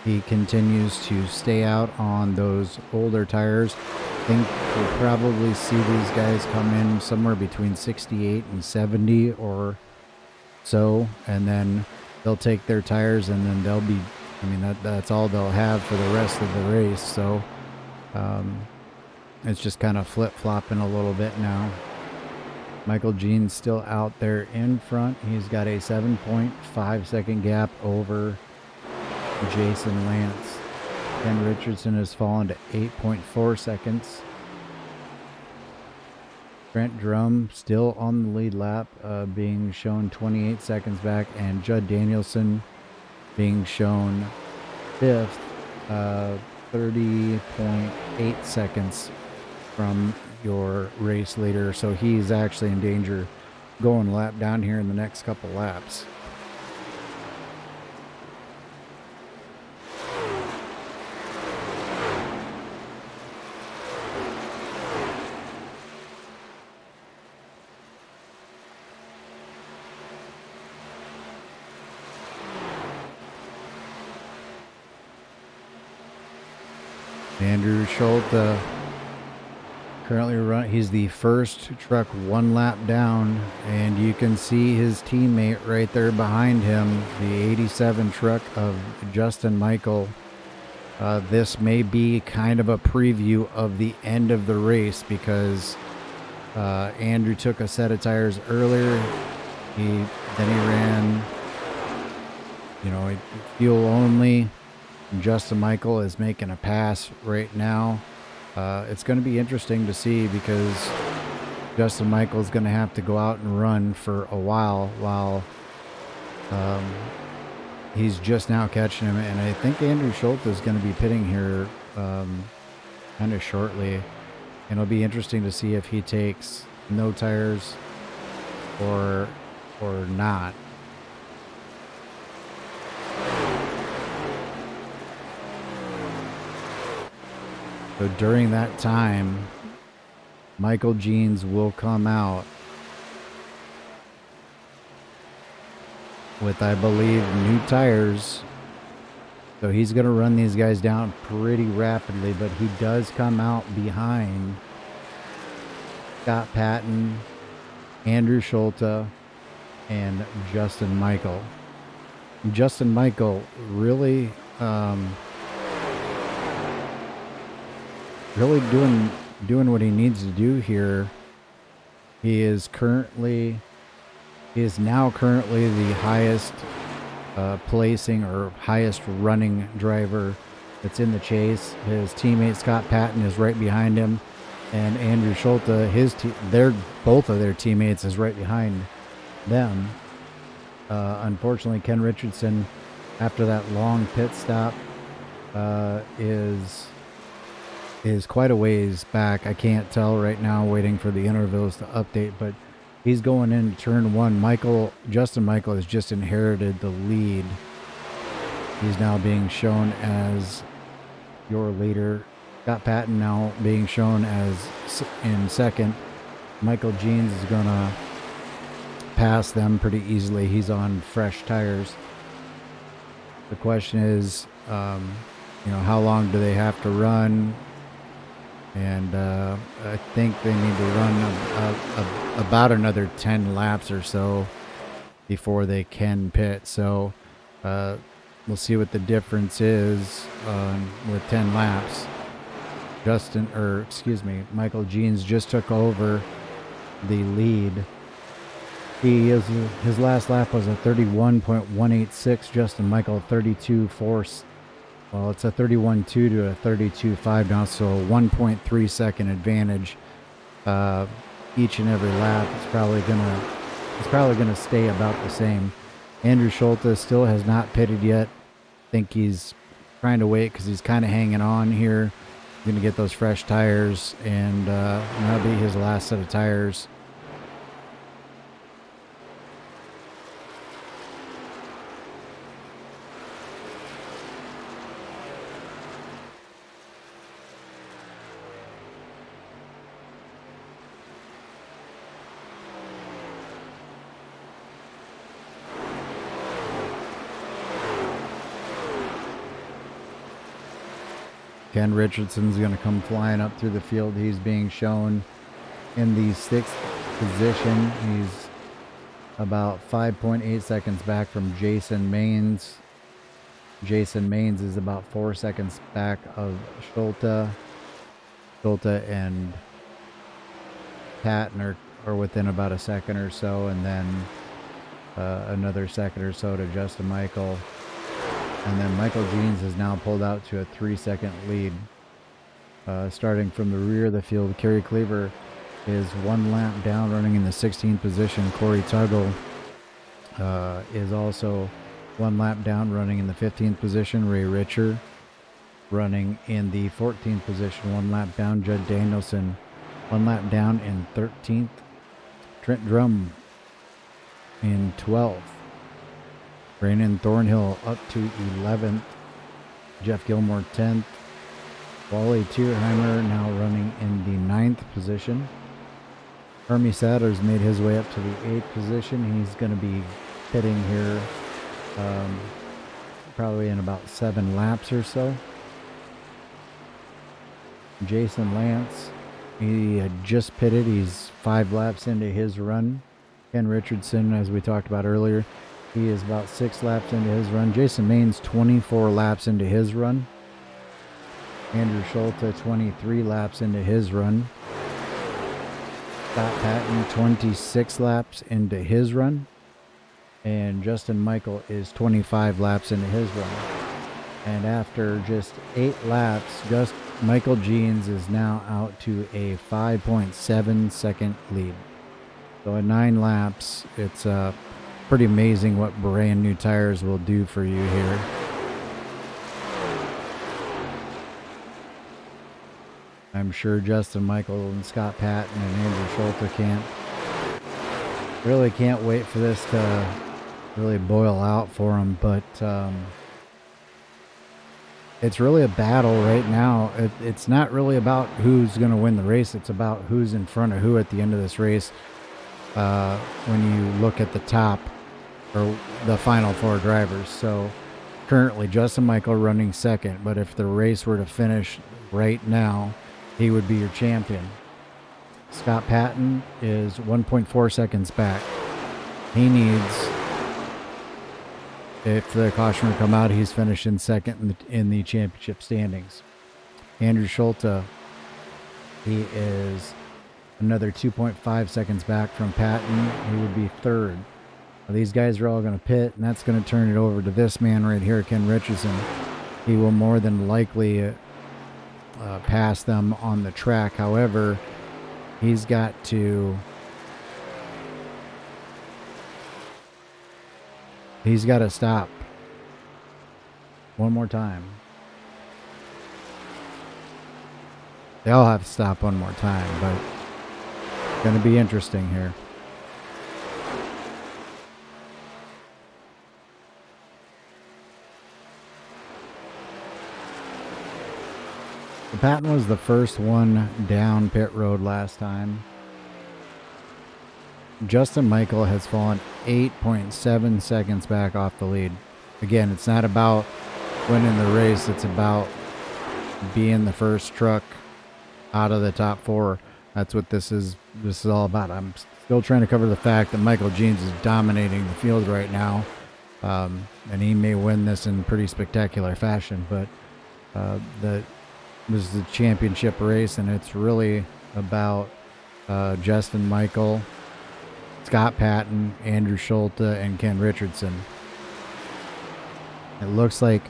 C: He continues to stay out on those older tires. I think we'll probably see these guys come in somewhere between 68 and 70 or so, and then they'll take their tires and then they'll be, I mean, that's all they'll have for the rest of the race. So it's just kind of flip-flopping a little bit now. Michael Jean's still out there in front. He's got a 7.5 second gap over Jason Lance. Ken Richardson has fallen to 8.4 seconds. Brent Drum still on the lead lap, being shown 28 seconds back, and Judd Danielson being shown 5th, 30.8 seconds from your race leader. So he's actually in danger going a lap down here in the next couple laps. Andrew Schulte currently he's the first truck 1 lap down, and you can see his teammate right there behind him, the 87 truck of Justin Michael. This may be kind of a preview of the end of the race because Andrew took a set of tires earlier. Then he ran, fuel only. Justin Michael is making a pass right now. It's going to be interesting to see because Justin Michael is going to have to go out and run for a while he's just now catching him. And I think Andrew Schulte is going to be pitting here kind of shortly. And it'll be interesting to see if he takes no tires or not. So during that time, Michael Jeans will come out with, I believe, new tires. So he's going to run these guys down pretty rapidly, but he does come out behind Scott Patton, Andrew Schulte, and Justin Michael. Justin Michael really really doing what he needs to do here. He is now currently the highest placing or highest running driver that's in the chase. His teammate Scott Patton is right behind him, and Andrew Schulte, both of their teammates is right behind them. Unfortunately, Ken Richardson, after that long pit stop, is quite a ways back. I can't tell right now, waiting for the intervals to update, but he's going into turn one. Justin Michael has just inherited the lead. He's now being shown as your leader. Scott Patton now being shown as in second. Michael Jeans is going to pass them pretty easily. He's on fresh tires. The question is, how long do they have to run? And I think they need to run about another 10 laps or so before they can pit. So we'll see what the difference is with 10 laps. Michael Jeans just took over the lead. His last lap was a 31.186. Justin Michael 32.4. Well, it's a 31.2 to a 32.5 now, so a 1.3 second advantage each and every lap. It's probably gonna stay about the same. Andrew Schulte still has not pitted yet. I think he's trying to wait because he's kind of hanging on here. Going to get those fresh tires, and that'll be his last set of tires. Ken Richardson's going to come flying up through the field. He's being shown in the 6th position. He's about 5.8 seconds back from Jason Maines. Jason Maines is about 4 seconds back of Schulte. Schulte and Patton are within about a second or so, and then another second or so to Justin Michael. And then Michael Jeans has now pulled out to a 3-second lead. Starting from the rear of the field, Kerry Cleaver is 1 lap down, running in the 16th position. Corey Tuggle is also 1 lap down, running in the 15th position. Ray Richer running in the 14th position, 1 lap down. Judd Danielson 1 lap down in 13th. Trent Drum in 12th. Brandon Thornhill up to 11th. Jeff Gilmore 10th. Wally Tierheimer now running in the 9th position. Hermie Sadler's made his way up to the 8th position. He's going to be pitting here probably in about 7 laps or so. Jason Lance, he had just pitted. He's 5 laps into his run. Ken Richardson, as we talked about earlier, he is about 6 laps into his run. Jason Maines, 24 laps into his run. Andrew Schulte, 23 laps into his run. Scott Patton, 26 laps into his run. And Justin Michael is 25 laps into his run. And after just 8 laps, Michael Jeans is now out to a 5.7 second lead. So at 9 laps, it's pretty amazing what brand new tires will do for you here. I'm sure Justin Michael and Scott Patton and Andrew Schulte can't wait for this to really boil out for them, but it's really a battle right now. It's not really about who's going to win the race. It's about who's in front of who at the end of this race. When you look at the top or the final 4 drivers. So currently Justin Michael running second, but if the race were to finish right now, he would be your champion. Scott Patton is 1.4 seconds back. He needs, if the caution would come out, he's finished in second in the championship standings. Andrew Schulte He is another 2.5 seconds back from Patton. He would be third. Now, these guys are all going to pit, and that's going to turn it over to this man right here, Ken Richardson. He will more than likely pass them on the track. However, he's got to stop one more time. They all have to stop one more time, but it's going to be interesting here. Patton was the first one down pit road last time. Justin Michael has fallen 8.7 seconds back off the lead. Again, it's not about winning the race. It's about being the first truck out of the top four. That's what this is all about. I'm still trying to cover the fact that Michael Jeans is dominating the field right now. And he may win this in pretty spectacular fashion, but this is a championship race, and it's really about Justin Michael, Scott Patton, Andrew Schulte, and Ken Richardson. It looks like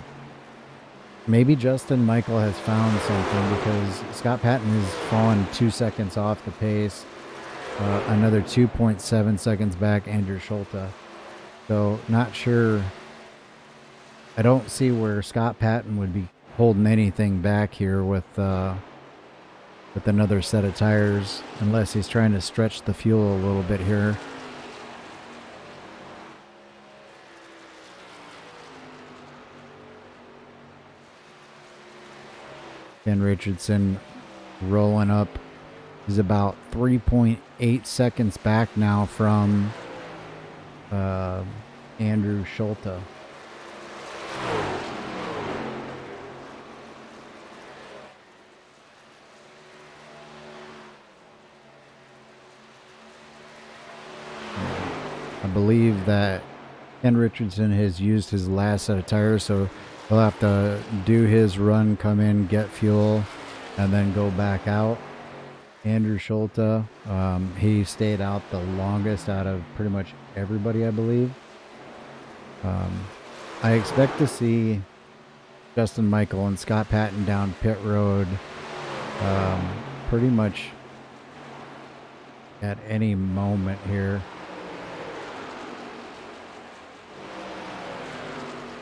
C: maybe Justin Michael has found something, because Scott Patton has fallen 2 seconds off the pace. Another 2.7 seconds back, Andrew Schulte. So not sure. I don't see where Scott Patton would be holding anything back here with another set of tires, unless he's trying to stretch the fuel a little bit here. Ken Richardson rolling up. He's about 3.8 seconds back now from Andrew Schulte. I believe that Ken Richardson has used his last set of tires, so he'll have to do his run, come in, get fuel, and then go back out. Andrew Schulte, he stayed out the longest out of pretty much everybody, I believe. I expect to see Justin Michael and Scott Patton down pit road pretty much at any moment here.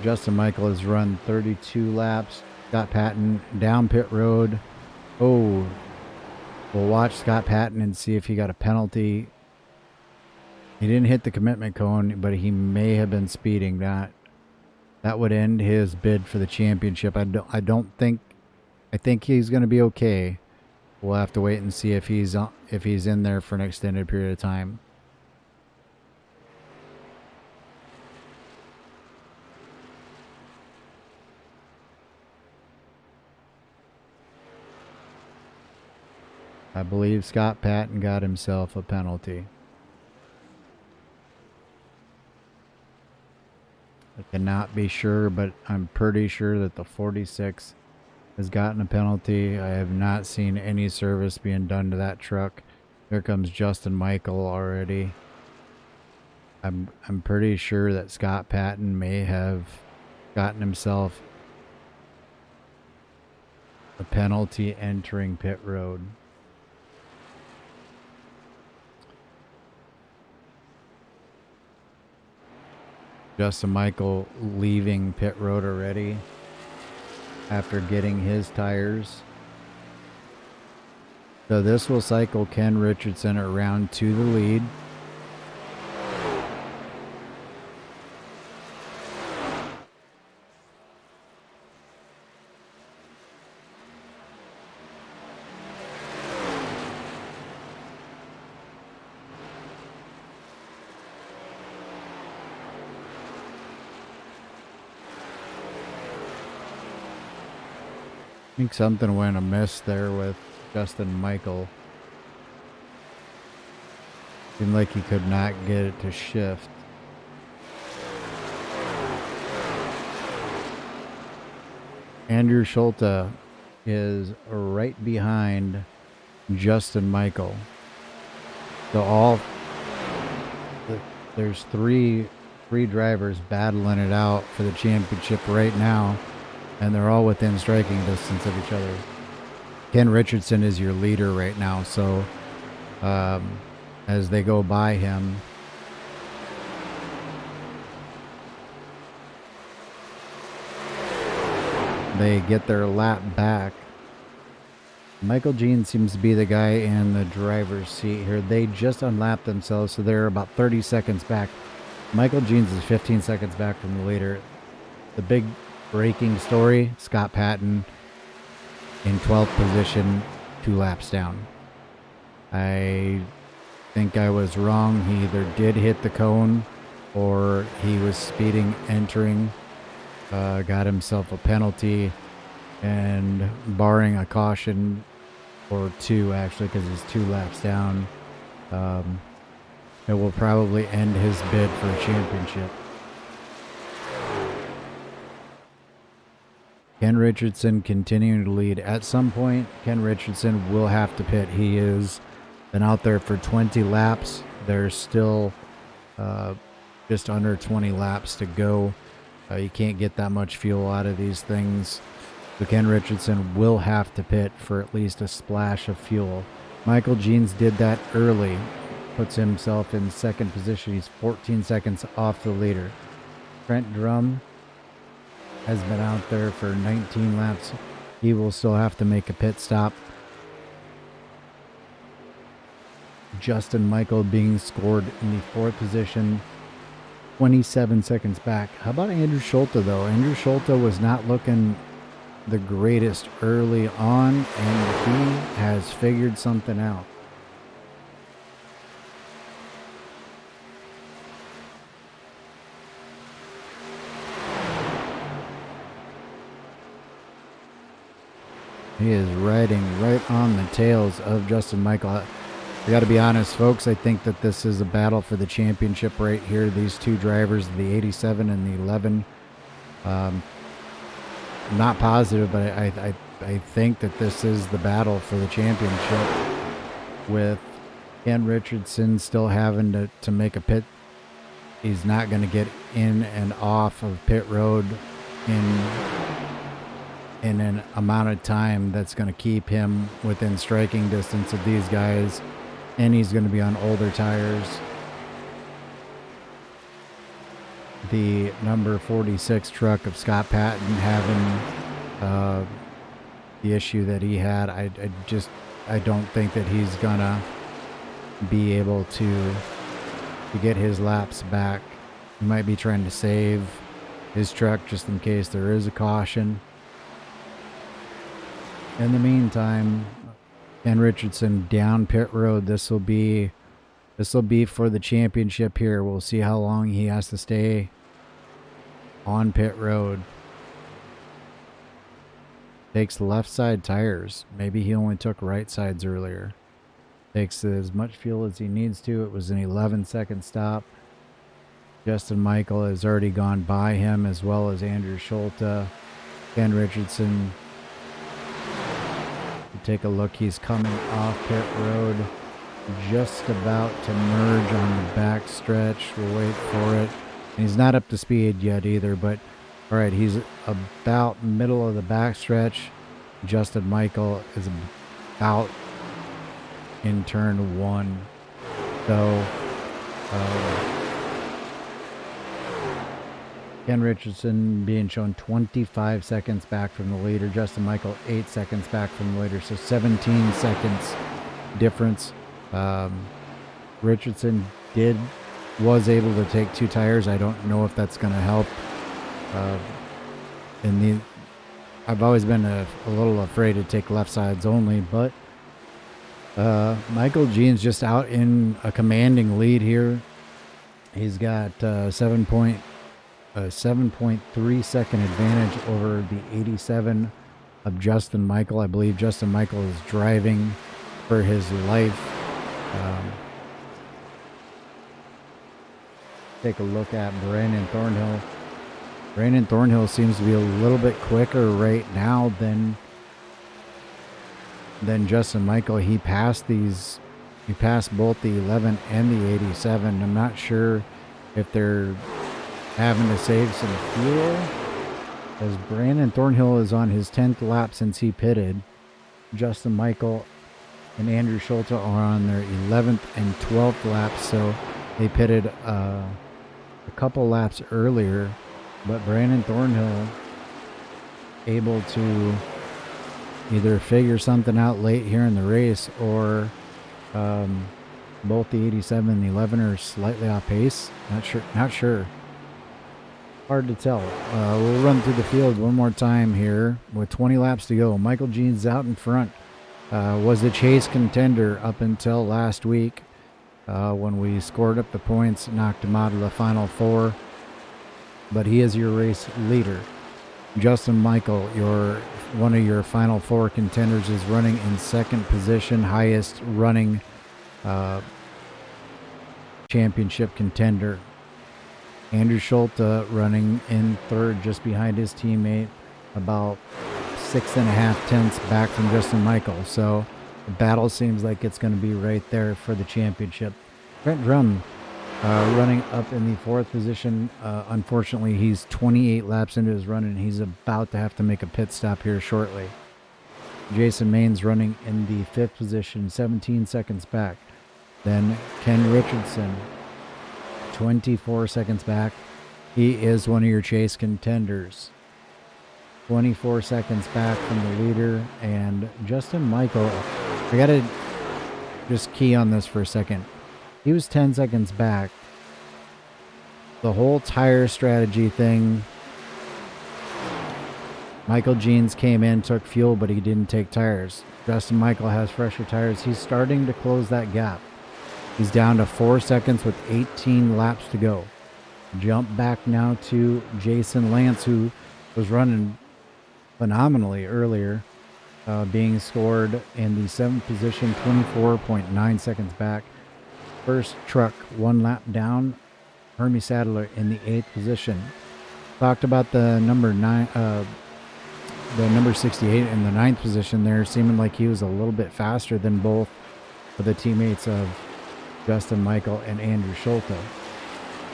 C: Justin Michael has run 32 laps. Scott Patton down pit road. Oh, we'll watch Scott Patton and see if he got a penalty. He didn't hit the commitment cone, but he may have been speeding. That would end his bid for the championship. I think he's going to be okay. We'll have to wait and see if he's in there for an extended period of time. I believe Scott Patton got himself a penalty. I cannot be sure, but I'm pretty sure that the 46 has gotten a penalty. I have not seen any service being done to that truck. Here comes Justin Michael already. I'm pretty sure that Scott Patton may have gotten himself a penalty entering pit road. Justin Michael leaving pit road already after getting his tires. So this will cycle Ken Richardson around to the lead. I think something went amiss there with Justin Michael. Seemed like he could not get it to shift. Andrew Schulte is right behind Justin Michael. So there's three drivers battling it out for the championship right now, and they're all within striking distance of each other. Ken Richardson is your leader right now, so as they go by him, they get their lap back. Michael Jean seems to be the guy in the driver's seat here. They just unlapped themselves, so they're about 30 seconds back. Michael Jeans is 15 seconds back from the leader. The big breaking story, Scott Patton in 12th position, 2 laps down. I think I was wrong. He either did hit the cone or he was speeding entering, got himself a penalty, and barring a caution or 2 actually, because he's 2 laps down, it will probably end his bid for a championship. Ken Richardson continuing to lead. At some point, Ken Richardson will have to pit. He has been out there for 20 laps. There's still just under 20 laps to go. You can't get that much fuel out of these things. So Ken Richardson will have to pit for at least a splash of fuel. Michael Jeans did that early. Puts himself in 2nd position. He's 14 seconds off the leader. Trent Drum has been out there for 19 laps. He will still have to make a pit stop. Justin Michael being scored in the 4th position, 27 seconds back. How about Andrew Schulte, though? Andrew Schulte was not looking the greatest early on, and he has figured something out. He is riding right on the tails of Justin Michael. I got to be honest, folks. I think that this is a battle for the championship right here. These 2 drivers, the 87 and the 11. I'm not positive, but I think that this is the battle for the championship, with Ken Richardson still having to make a pit. He's not going to get in and off of pit road in an amount of time that's going to keep him within striking distance of these guys, and he's going to be on older tires. The number 46 truck of Scott Patton having the issue that he had, I don't think that he's gonna be able to get his laps back. He might be trying to save his truck just in case there is a caution. In the meantime, Ken Richardson down pit road. This will be for the championship here. We'll see how long he has to stay on pit road. Takes left side tires. Maybe he only took right sides earlier. Takes as much fuel as he needs to. It was an 11-second stop. Justin Michael has already gone by him, as well as Andrew Schulte. Ken Richardson, take a look. He's coming off pit road, just about to merge on the back stretch. We'll wait for it. And he's not up to speed yet either, but all right, he's about middle of the back stretch. Justin Michael is about in turn 1. So Ken Richardson being shown 25 seconds back from the leader. Justin Michael 8 seconds back from the leader. So 17 seconds difference. Richardson was able to take 2 tires. I don't know if that's going to help. I've always been a little afraid to take left sides only, but Michael Jean's just out in a commanding lead here. He's got 7.3 second advantage over the 87 of Justin Michael. I believe Justin Michael is driving for his life. Take a look at Brandon Thornhill. Brandon Thornhill seems to be a little bit quicker right now than then Justin Michael, he passed both the 11 and the 87. I'm not sure if they're having to save some fuel, as Brandon Thornhill is on his 10th lap since he pitted. Justin Michael and Andrew Schulte are on their 11th and 12th laps, so they pitted a couple laps earlier, but Brandon Thornhill able to either figure something out late here in the race, or both the 87 and the 11 are slightly off pace. Not sure. Hard to tell. We'll run through the field one more time here with 20 laps to go. Michael Jeans out in front. Was the chase contender up until last week when we scored up the points, knocked him out of the final four. But he is your race leader. Justin Michael, one of your final four contenders, is running in second position, highest running championship contender. Andrew Schulte running in third, just behind his teammate, about 6.5 tenths back from Justin Michael. So the battle seems like it's going to be right there for the championship. Brent Drum running up in the fourth position. Unfortunately, he's 28 laps into his run, and he's about to have to make a pit stop here shortly. Jason Maines running in the fifth position, 17 seconds back. Then Ken Richardson, 24 seconds back. He is one of your chase contenders. 24 seconds back from the leader. And Justin Michael, I gotta just key on this for a second. He was 10 seconds back. The whole tire strategy thing, Michael Jeans came in, took fuel, but he didn't take tires. Justin Michael has fresher tires. He's starting to close that gap. He's down to 4 seconds with 18 laps to go. Jump back now to Jason Lance, who was running phenomenally earlier, being scored in the 7th position, 24.9 seconds back. First truck, 1 lap down. Hermie Sadler in the 8th position. Talked about the number 68 in the 9th position there, seeming like he was a little bit faster than both of the teammates of Justin Michael and Andrew Schulte.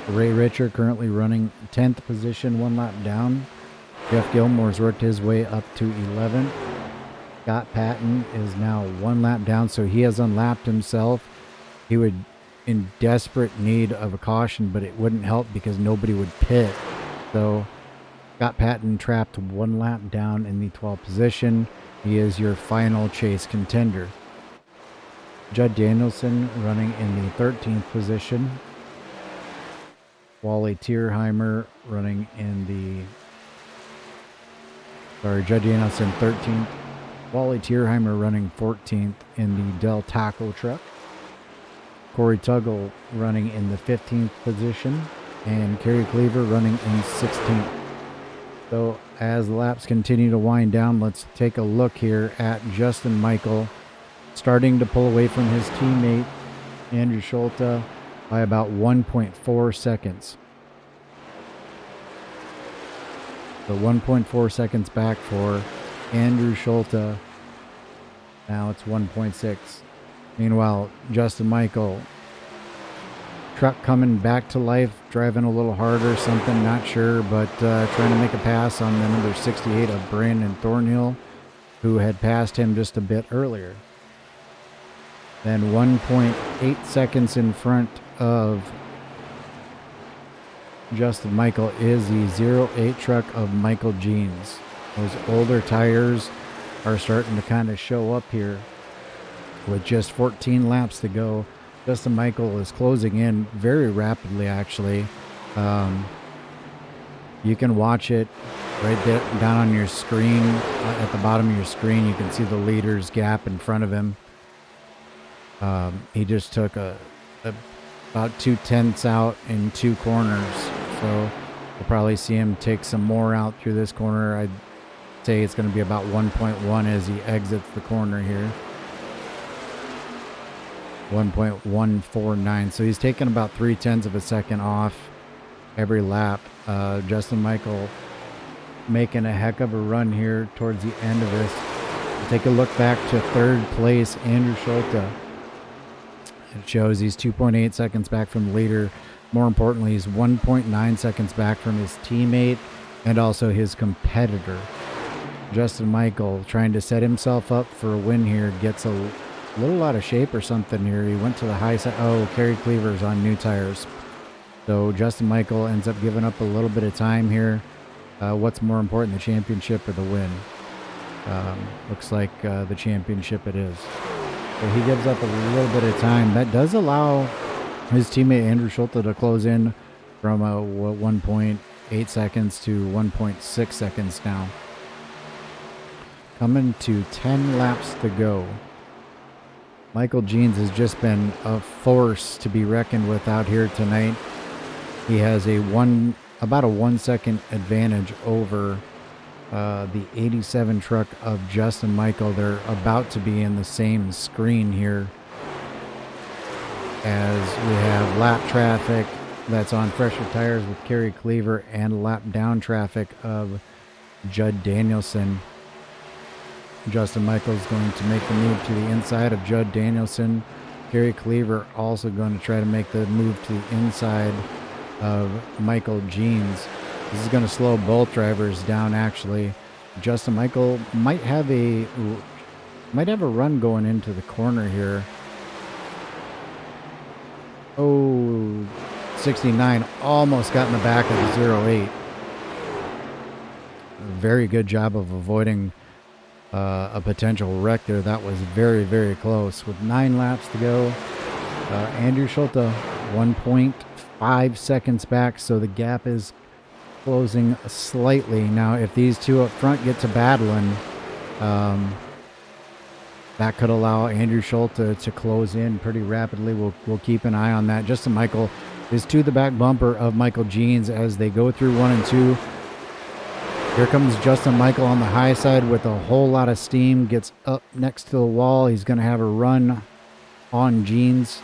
C: Ray Richer currently running 10th position, 1 lap down. Jeff Gilmore's worked his way up to 11th. Scott Patton is now 1 lap down, so he has unlapped himself. He would in desperate need of a caution, but it wouldn't help because nobody would pit. So Scott Patton trapped 1 lap down in the 12th position. He is your final chase contender. Judd Danielson running in the 13th position. Wally Tierheimer running in Judd Danielson 13th. Wally Tierheimer running 14th in the Del Taco truck. Corey Tuggle running in the 15th position. And Kerry Cleaver running in 16th. So as the laps continue to wind down, let's take a look here at Justin Michael, starting to pull away from his teammate Andrew Schulte by about 1.4 seconds. So 1.4 seconds back for Andrew Schulte. Now it's 1.6. Meanwhile, Justin Michael, truck coming back to life, driving a little harder, something, not sure, but trying to make a pass on the number 68 of Brandon Thornhill, who had passed him just a bit earlier. Then 1.8 seconds in front of Justin Michael is the 08 truck of Michael Jeans. Those older tires are starting to kind of show up here. With just 14 laps to go, Justin Michael is closing in very rapidly, actually. You can watch it right there, down on your screen. At the bottom of your screen, you can see the leader's gap in front of him. He just took about 2/10 out in 2 corners. So we'll probably see him take some more out through this corner. I'd say it's going to be about 1.1 as he exits the corner here. 1.149. So he's taking about 0.3 of a second off every lap. Justin Michael making a heck of a run here towards the end of this. Take a look back to third place, Andrew Schulte. It shows he's 2.8 seconds back from the leader. More importantly, he's 1.9 seconds back from his teammate and also his competitor. Justin Michael trying to set himself up for a win here. Gets a little out of shape or something here. He went to the high side. Oh, Kerry Cleaver's on new tires. So Justin Michael ends up giving up a little bit of time here. What's more important, the championship or the win? Looks like the championship it is. So he gives up a little bit of time. That does allow his teammate Andrew Schulte to close in from 1.8 seconds to 1.6 seconds now. Coming to 10 laps to go. Michael Jeans has just been a force to be reckoned with out here tonight. He has about a 1 second advantage over the 87 truck of Justin Michael. They're about to be in the same screen here as we have lap traffic that's on fresher tires with Kerry Cleaver and lap down traffic of Judd Danielson. Justin Michael's going to make the move to the inside of Judd Danielson. Kerry Cleaver also going to try to make the move to the inside of Michael Jeans. This is going to slow both drivers down, actually. Justin Michael might have a run going into the corner here. Oh, 69 almost got in the back of the 08. Very good job of avoiding a potential wreck there. That was very, very close. With 9 laps to go, Andrew Schulte 1.5 seconds back, so the gap is closing slightly. Now, if these two up front get to battling, that could allow Andrew Schulte to close in pretty rapidly. We'll keep an eye on that. Justin Michael is to the back bumper of Michael Jeans as they go through 1 and 2. Here comes Justin Michael on the high side with a whole lot of steam. Gets up next to the wall. He's going to have a run on Jeans,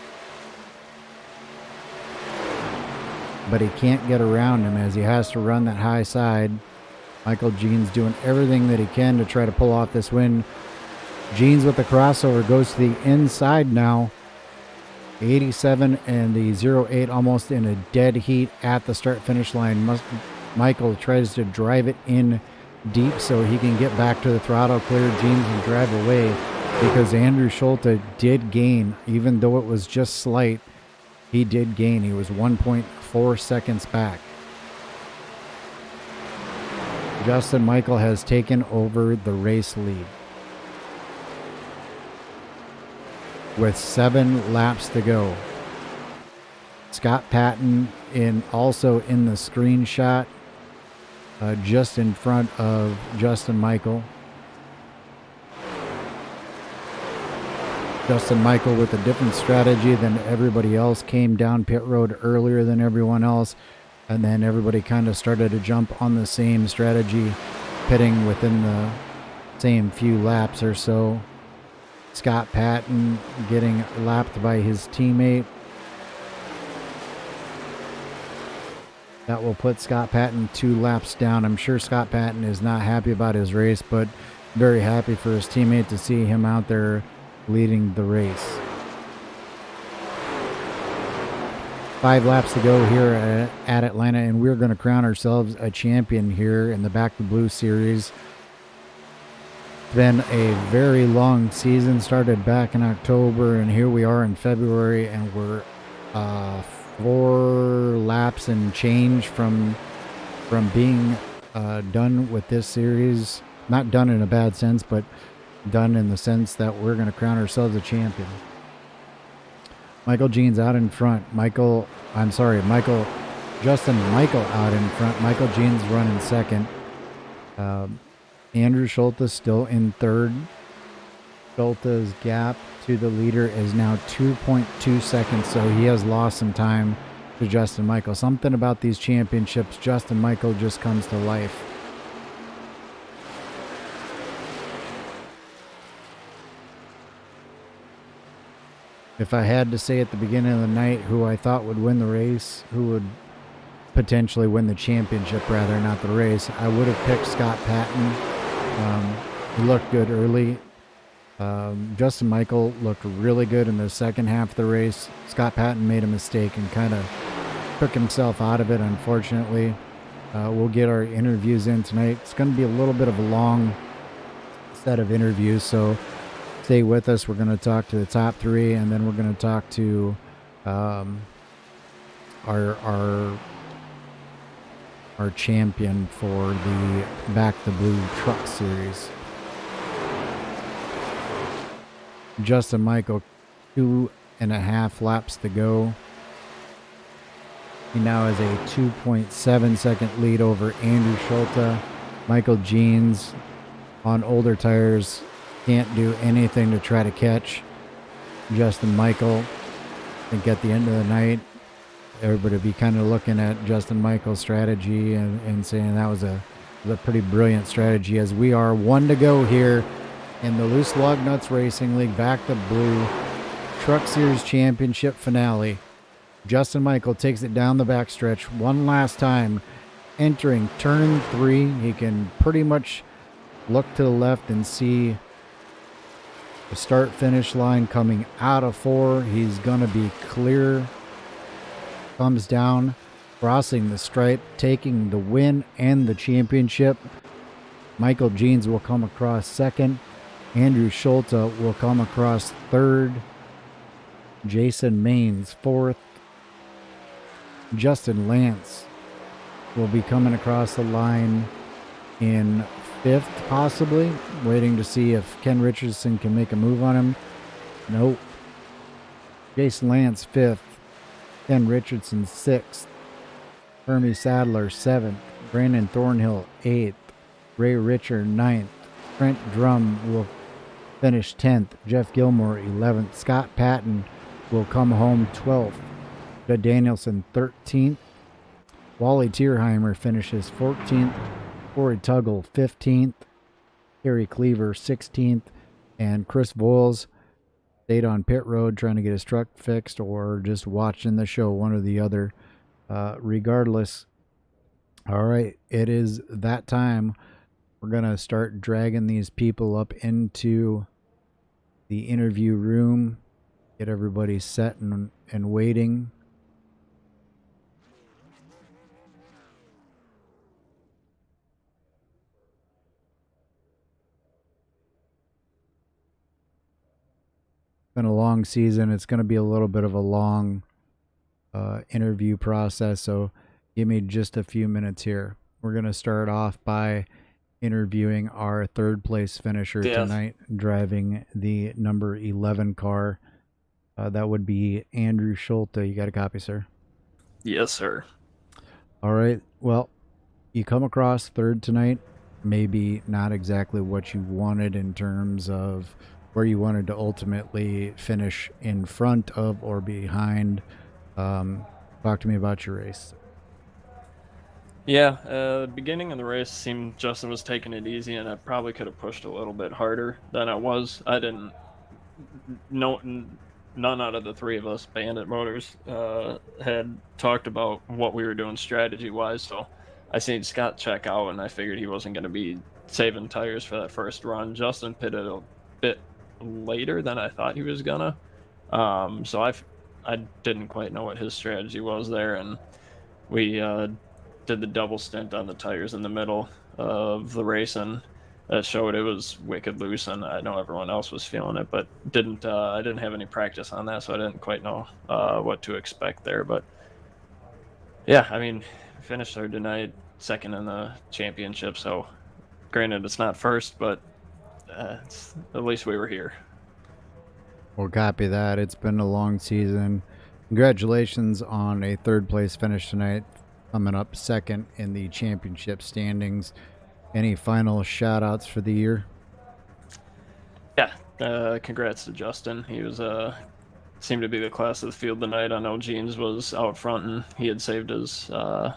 C: but he can't get around him as he has to run that high side. Michael Jeans doing everything that he can to try to pull off this win. Jeans with the crossover goes to the inside now. 87 and the 08 almost in a dead heat at the start-finish line. Michael tries to drive it in deep so he can get back to the throttle, clear Jeans, and drive away, because Andrew Schulte did gain. Even though it was just slight, he did gain. He was 1.4 seconds back. Justin Michael has taken over the race lead with 7 laps to go. Scott Patton also in the screenshot, just in front of Justin Michael. Justin Michael with a different strategy than everybody else, came down pit road earlier than everyone else, and then everybody kind of started to jump on the same strategy, pitting within the same few laps or so. Scott Patton getting lapped by his teammate. That will put Scott Patton 2 laps down. I'm sure Scott Patton is not happy about his race, but very happy for his teammate to see him out there leading the race. 5 laps to go here at Atlanta, and we're going to crown ourselves a champion here in the Back to Blue Series. It's been a very long season, started back in October, and here we are in February, and we're 4 laps and change from being done with this series. Not done in a bad sense, but done in the sense that we're going to crown ourselves a champion. Michael Jeans out in front. Justin Michael out in front. Michael Jeans running second. Andrew Schulte still in third. Schulte's gap to the leader is now 2.2 seconds, so he has lost some time to Justin Michael. Something about these championships, Justin Michael just comes to life. If I had to say at the beginning of the night who I thought would win the race, who would potentially win the championship, rather, not the race, I would have picked Scott Patton. He looked good early. Justin Michael looked really good in the second half of the race. Scott Patton made a mistake and kind of took himself out of it, unfortunately. We'll get our interviews in tonight. It's going to be a little bit of a long set of interviews, so stay with us. We're going to talk to the top three, and then we're going to talk to our champion for the Back the Blue Truck Series. Justin Michael, 2.5 laps to go. He now has a 2.7 second lead over Andrew Schulte. Michael Jeans on older tires can't do anything to try to catch Justin Michael. I think at the end of the night, everybody will be kind of looking at Justin Michael's strategy and saying that was a pretty brilliant strategy, as we are one to go here in the Loose Lug Nuts Racing League Back the Blue Truck Series Championship finale. Justin Michael takes it down the backstretch one last time, entering turn 3. He can pretty much look to the left and see the start-finish line coming out of 4. He's going to be clear. Comes down, crossing the stripe, taking the win and the championship. Michael Jeans will come across second. Andrew Schulte will come across third. Jason Maines fourth. Justin Lance will be coming across the line in 5th, possibly. Waiting to see if Ken Richardson can make a move on him. Nope. Jason Lance 5th. Ken Richardson 6th. Hermie Sadler 7th. Brandon Thornhill 8th. Ray Richer 9th. Trent Drum will finish 10th. Jeff Gilmore 11th. Scott Patton will come home 12th. Judd Danielson 13th. Wally Tierheimer finishes 14th. Corey Tuggle 15th. Kerry Cleaver 16th. And Chris Voiles stayed on pit road trying to get his truck fixed or just watching the show, one or the other. Regardless, all right, it is that time. We're going to start dragging these people up into the interview room, get everybody set and waiting. Been a long season. It's going to be a little bit of a long interview process, so give me just a few minutes here. We're going to start off by interviewing our 3rd place finisher tonight, driving the number 11 car. That would be Andrew Schulte. You got a copy, sir?
F: Yes, sir.
C: All right. Well, you come across 3rd tonight. Maybe not exactly what you wanted in terms of where you wanted to ultimately finish in front of or behind. Talk to me about your race.
F: Yeah, beginning of the race seemed Justin was taking it easy, and I probably could have pushed a little bit harder than I was. I didn't know, none out of the 3 of us, Bandit Motors, had talked about what we were doing strategy-wise, so I seen Scott check out, and I figured he wasn't going to be saving tires for that first run. Justin pitted a bit later than I thought he was gonna, so I didn't quite know what his strategy was there, and we did the double stint on the tires in the middle of the race, and that showed it was wicked loose, and I know everyone else was feeling it, but I didn't have any practice on that, so I didn't quite know what to expect there. But yeah, I mean, finished 3rd tonight, 2nd in the championship, so granted it's not 1st, but at least we were here.
C: We'll copy that. It's been a long season. Congratulations on a 3rd place finish tonight, coming up 2nd in the championship standings. Any final shout outs for the year?
F: Yeah, congrats to Justin. He was seemed to be the class of the field tonight. I know Jeans was out front, and he had saved his the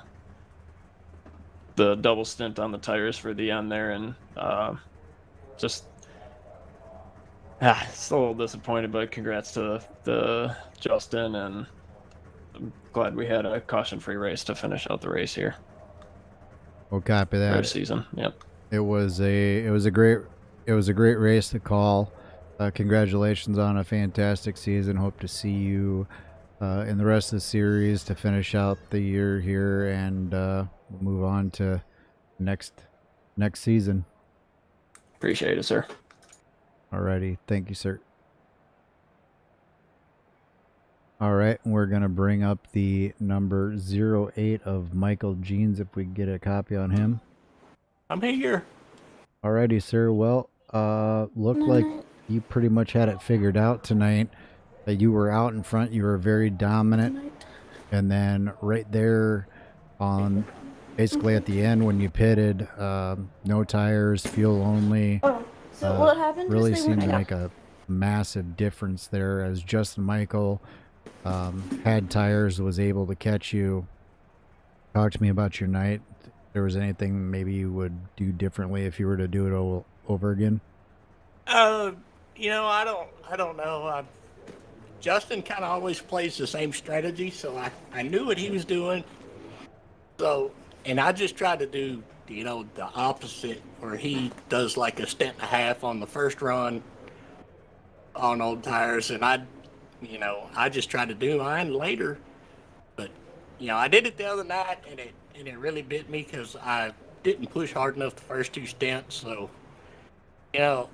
F: double stint on the tires for the end there, and just still a little disappointed, but congrats to the Justin, and I'm glad we had a caution-free race to finish out the race here.
C: We'll copy that.
F: Our season, yep.
C: It was a great race to call. Congratulations on a fantastic season. Hope to see you in the rest of the series to finish out the year here, and we'll move on to next season.
F: Appreciate it, sir.
C: Alrighty, thank you, sir. All right, we're gonna bring up the number 08 of Michael Jeans if we can get a copy on him.
H: I'm here.
C: Alrighty, sir. Well, looked like you pretty much had it figured out tonight. That you were out in front, you were very dominant, and then right there on basically at the end when you pitted, no tires, fuel only.
I: So what happened?
C: Really
I: is they
C: seemed to
I: went-
C: make a massive difference there as Justin Michael had tires, was able to catch you. Talk to me about your night. If there was anything maybe you would do differently if you were to do it over again?
H: You know, I don't know. Justin kind of always plays the same strategy, so I knew what he was doing. So, and I just tried to do, you know, the opposite, where he does like a stint and a half on the first run on old tires, and I just tried to do mine later. But, you know, I did it the other night, and it really bit me because I didn't push hard enough the first two stints. So, you know,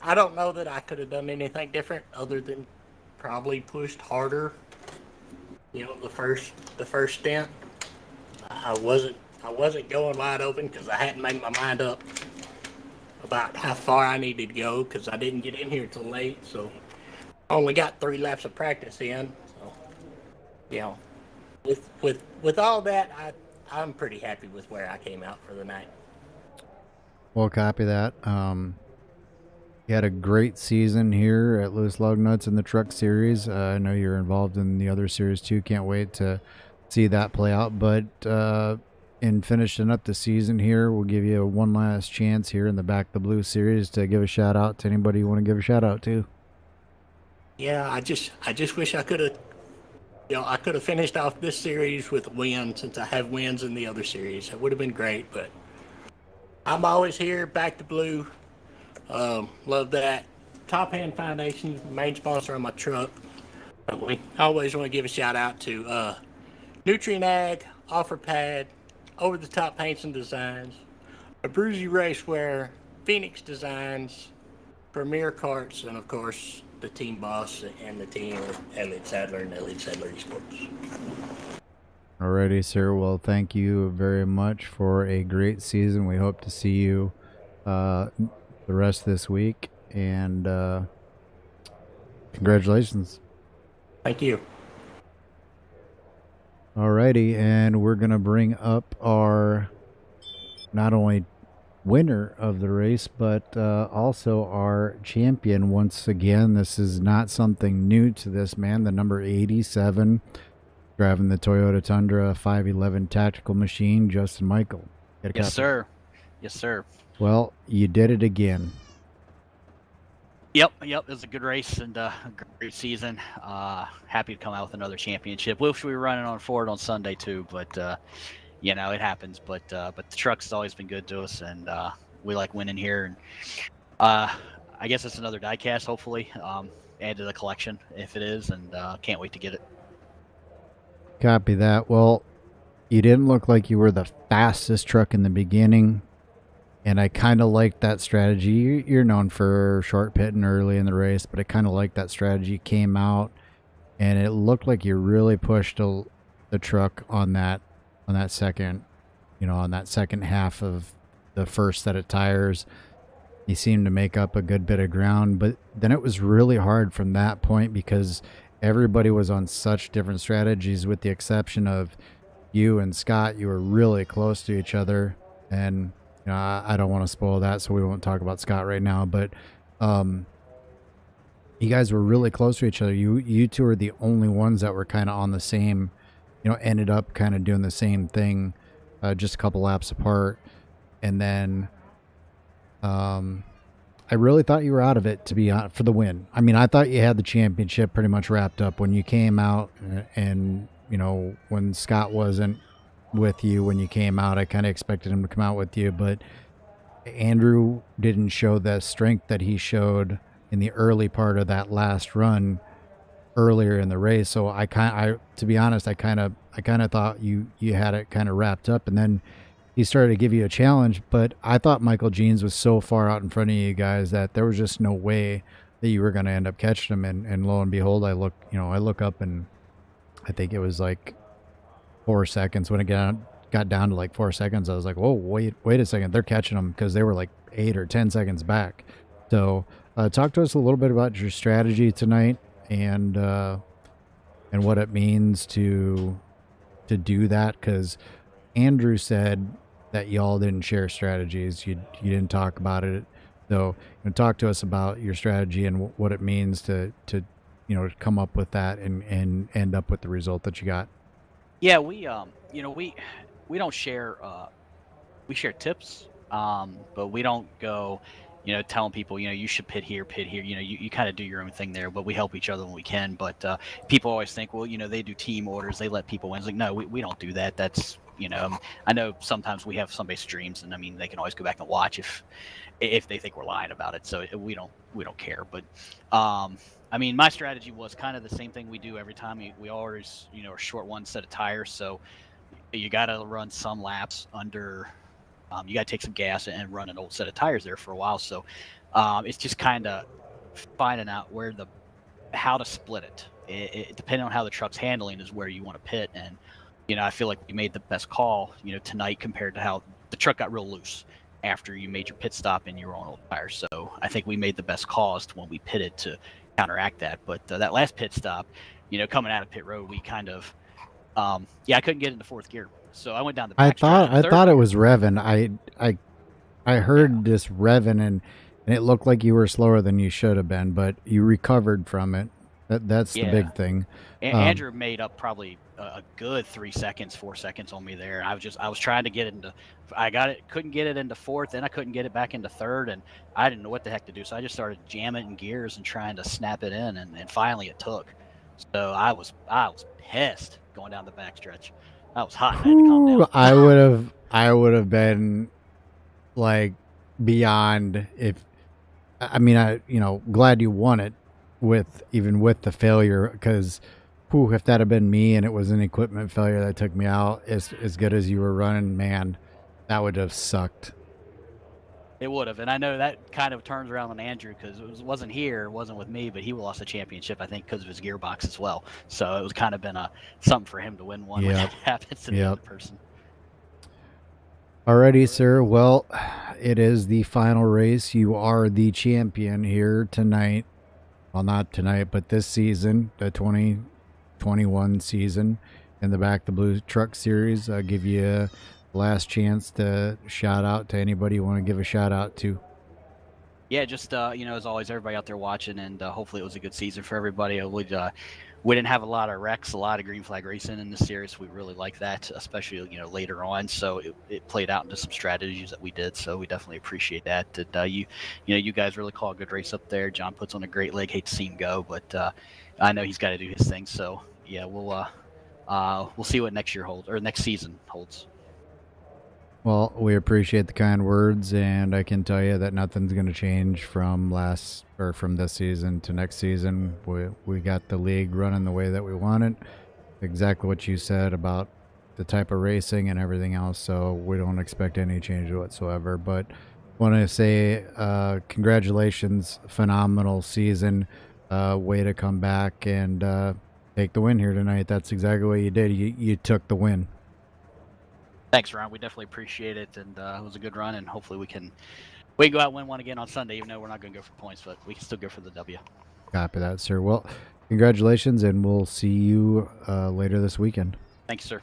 H: I don't know that I could have done anything different other than probably pushed harder. You know, the first stint, I wasn't going wide open because I hadn't made my mind up about how far I needed to go because I didn't get in here till late. So I only got 3 laps of practice in. So, you know, with all that, I'm pretty happy with where I came out for the night.
C: Well, copy that. You had a great season here at Lewis Lug Nuts in the Truck Series. I know you're involved in the other series too. Can't wait to see that play out. But in finishing up the season here, we'll give you one last chance here in the Back the Blue series to give a shout out to anybody you want to give a shout out to.
H: Yeah, I just wish I could have, you know, I could have finished off this series with a win since I have wins in the other series. It would have been great, but I'm always here, Back to Blue. Love that. Top Hand Foundation, main sponsor of my truck. We always want to give a shout out to Nutrient Ag, OfferPad, Over the Top Paints and Designs, Abruzzi Racewear, Phoenix Designs, Premier Carts, and of course the team boss and the team of Elliott Sadler and Elliott Sadler Esports.
C: Alrighty, sir. Well, thank you very much for a great season. We hope to see you the rest of this week, and congratulations.
H: Thank you.
C: Alrighty, and we're gonna bring up our not only winner of the race, but also our champion once again. This is not something new to this man. The number 87, driving the Toyota Tundra 511 tactical machine, Justin Michael. Get a
E: Yes,
C: copy?
E: sir. Yes, sir.
C: Well, you did it again.
E: Yep. It was a good race and a great season. Happy to come out with another championship. Wish we were running on Ford on Sunday too, but you know, it happens. But the truck has always been good to us, and we like winning here. And I guess it's another diecast, hopefully, add to the collection if it is, and can't wait to get it.
C: Copy that. Well, you didn't look like you were the fastest truck in the beginning, and I kind of liked that strategy. You're known for short pitting early in the race, but I kind of liked that strategy. You came out, and it looked like you really pushed the truck on that second, on that second half of the first set of tires. You seemed to make up a good bit of ground, but then it was really hard from that point because everybody was on such different strategies, with the exception of you and Scott. You were really close to each other, and I don't want to spoil that, so we won't talk about Scott right now, but you guys were really close to each other. You two are the only ones that were kind of on the same, ended up kind of doing the same thing, just a couple laps apart. And then I really thought you were out of it, to be honest, for the win. I mean, I thought you had the championship pretty much wrapped up when you came out, and when Scott wasn't with you when you came out, I kind of expected him to come out with you, but Andrew didn't show the strength that he showed in the early part of that last run earlier in the race. So to be honest, I kind of thought you had it kind of wrapped up, and then he started to give you a challenge. But I thought Michael Jeans was so far out in front of you guys that there was just no way that you were going to end up catching him. And lo and behold, I look up, and I think it was like 4 seconds. When it got down to like 4 seconds, I was like, whoa, wait a second, they're catching him, because they were like 8 or 10 seconds back. So talk to us a little bit about your strategy tonight, and what it means to do that, because Andrew said that y'all didn't share strategies. You didn't talk about it. So talk to us about your strategy and what it means to come up with that and end up with the result that you got.
E: Yeah, we don't share. We share tips, but we don't go, telling people, you should pit here. You kind of do your own thing there, but we help each other when we can. But people always think, well, they do team orders, they let people win. It's like, no, we don't do that. That's, I know sometimes we have somebody streams, and I mean, they can always go back and watch if they think we're lying about it. So we don't care. But I mean, my strategy was kind of the same thing we do every time. We always, are short one set of tires. So you got to run some laps under. You got to take some gas and run an old set of tires there for a while. So it's just kind of finding out how to split it. It depending on how the truck's handling is where you want to pit. And, I feel like we made the best call, tonight compared to how the truck got real loose after you made your pit stop and you were on old tires. So I think we made the best calls when we pitted to counteract that. But that last pit stop, coming out of pit road, we kind of, I couldn't get into fourth gear. So I went down the back
C: I thought it was revving. I heard this revving, and it looked like you were slower than you should have been, but you recovered from it. That's the big thing.
E: Andrew made up probably a good 4 seconds on me there. I was trying to get it into, couldn't get it into fourth, then I couldn't get it back into third, and I didn't know what the heck to do. So I just started jamming in gears and trying to snap it in, and finally it took. So I was pissed going down the backstretch. I was hot. I had to calm down.
C: I would have been like beyond glad you won it with the failure, because if that had been me and it was an equipment failure that took me out as good as you were running, man, that would have sucked.
E: It would have, and I know that kind of turns around on Andrew, because it wasn't with me, but he lost the championship, I think, because of his gearbox as well. So it was kind of been something for him to win one when that happens to the other person.
C: Alrighty, sir. Well, it is the final race. You are the champion here tonight. Well, not tonight, but this season, the 2021 season in the Back the Blue Truck Series. I'll give you a last chance to shout out to anybody you want to give a shout out to.
E: Yeah, just as always, everybody out there watching, and hopefully it was a good season for everybody. We didn't have a lot of wrecks, a lot of green flag racing in this series. We really like that, especially later on. So it played out into some strategies that we did. So we definitely appreciate that. And you guys really call a good race up there. John puts on a great leg. Hate to see him go, but I know he's got to do his thing. So yeah, we'll see what next season holds.
C: Well, we appreciate the kind words, and I can tell you that nothing's going to change from this season to next season. We got the league running the way that we want it. Exactly what you said about the type of racing and everything else, so we don't expect any change whatsoever. But want to say congratulations, phenomenal season. Way to come back and take the win here tonight. That's exactly what you did. You took the win.
E: Thanks, Ron. We definitely appreciate it, and it was a good run, and hopefully we can go out and win one again on Sunday, even though we're not going to go for points, but we can still go for the W.
C: Copy that, sir. Well, congratulations, and we'll see you later this weekend.
E: Thanks, sir.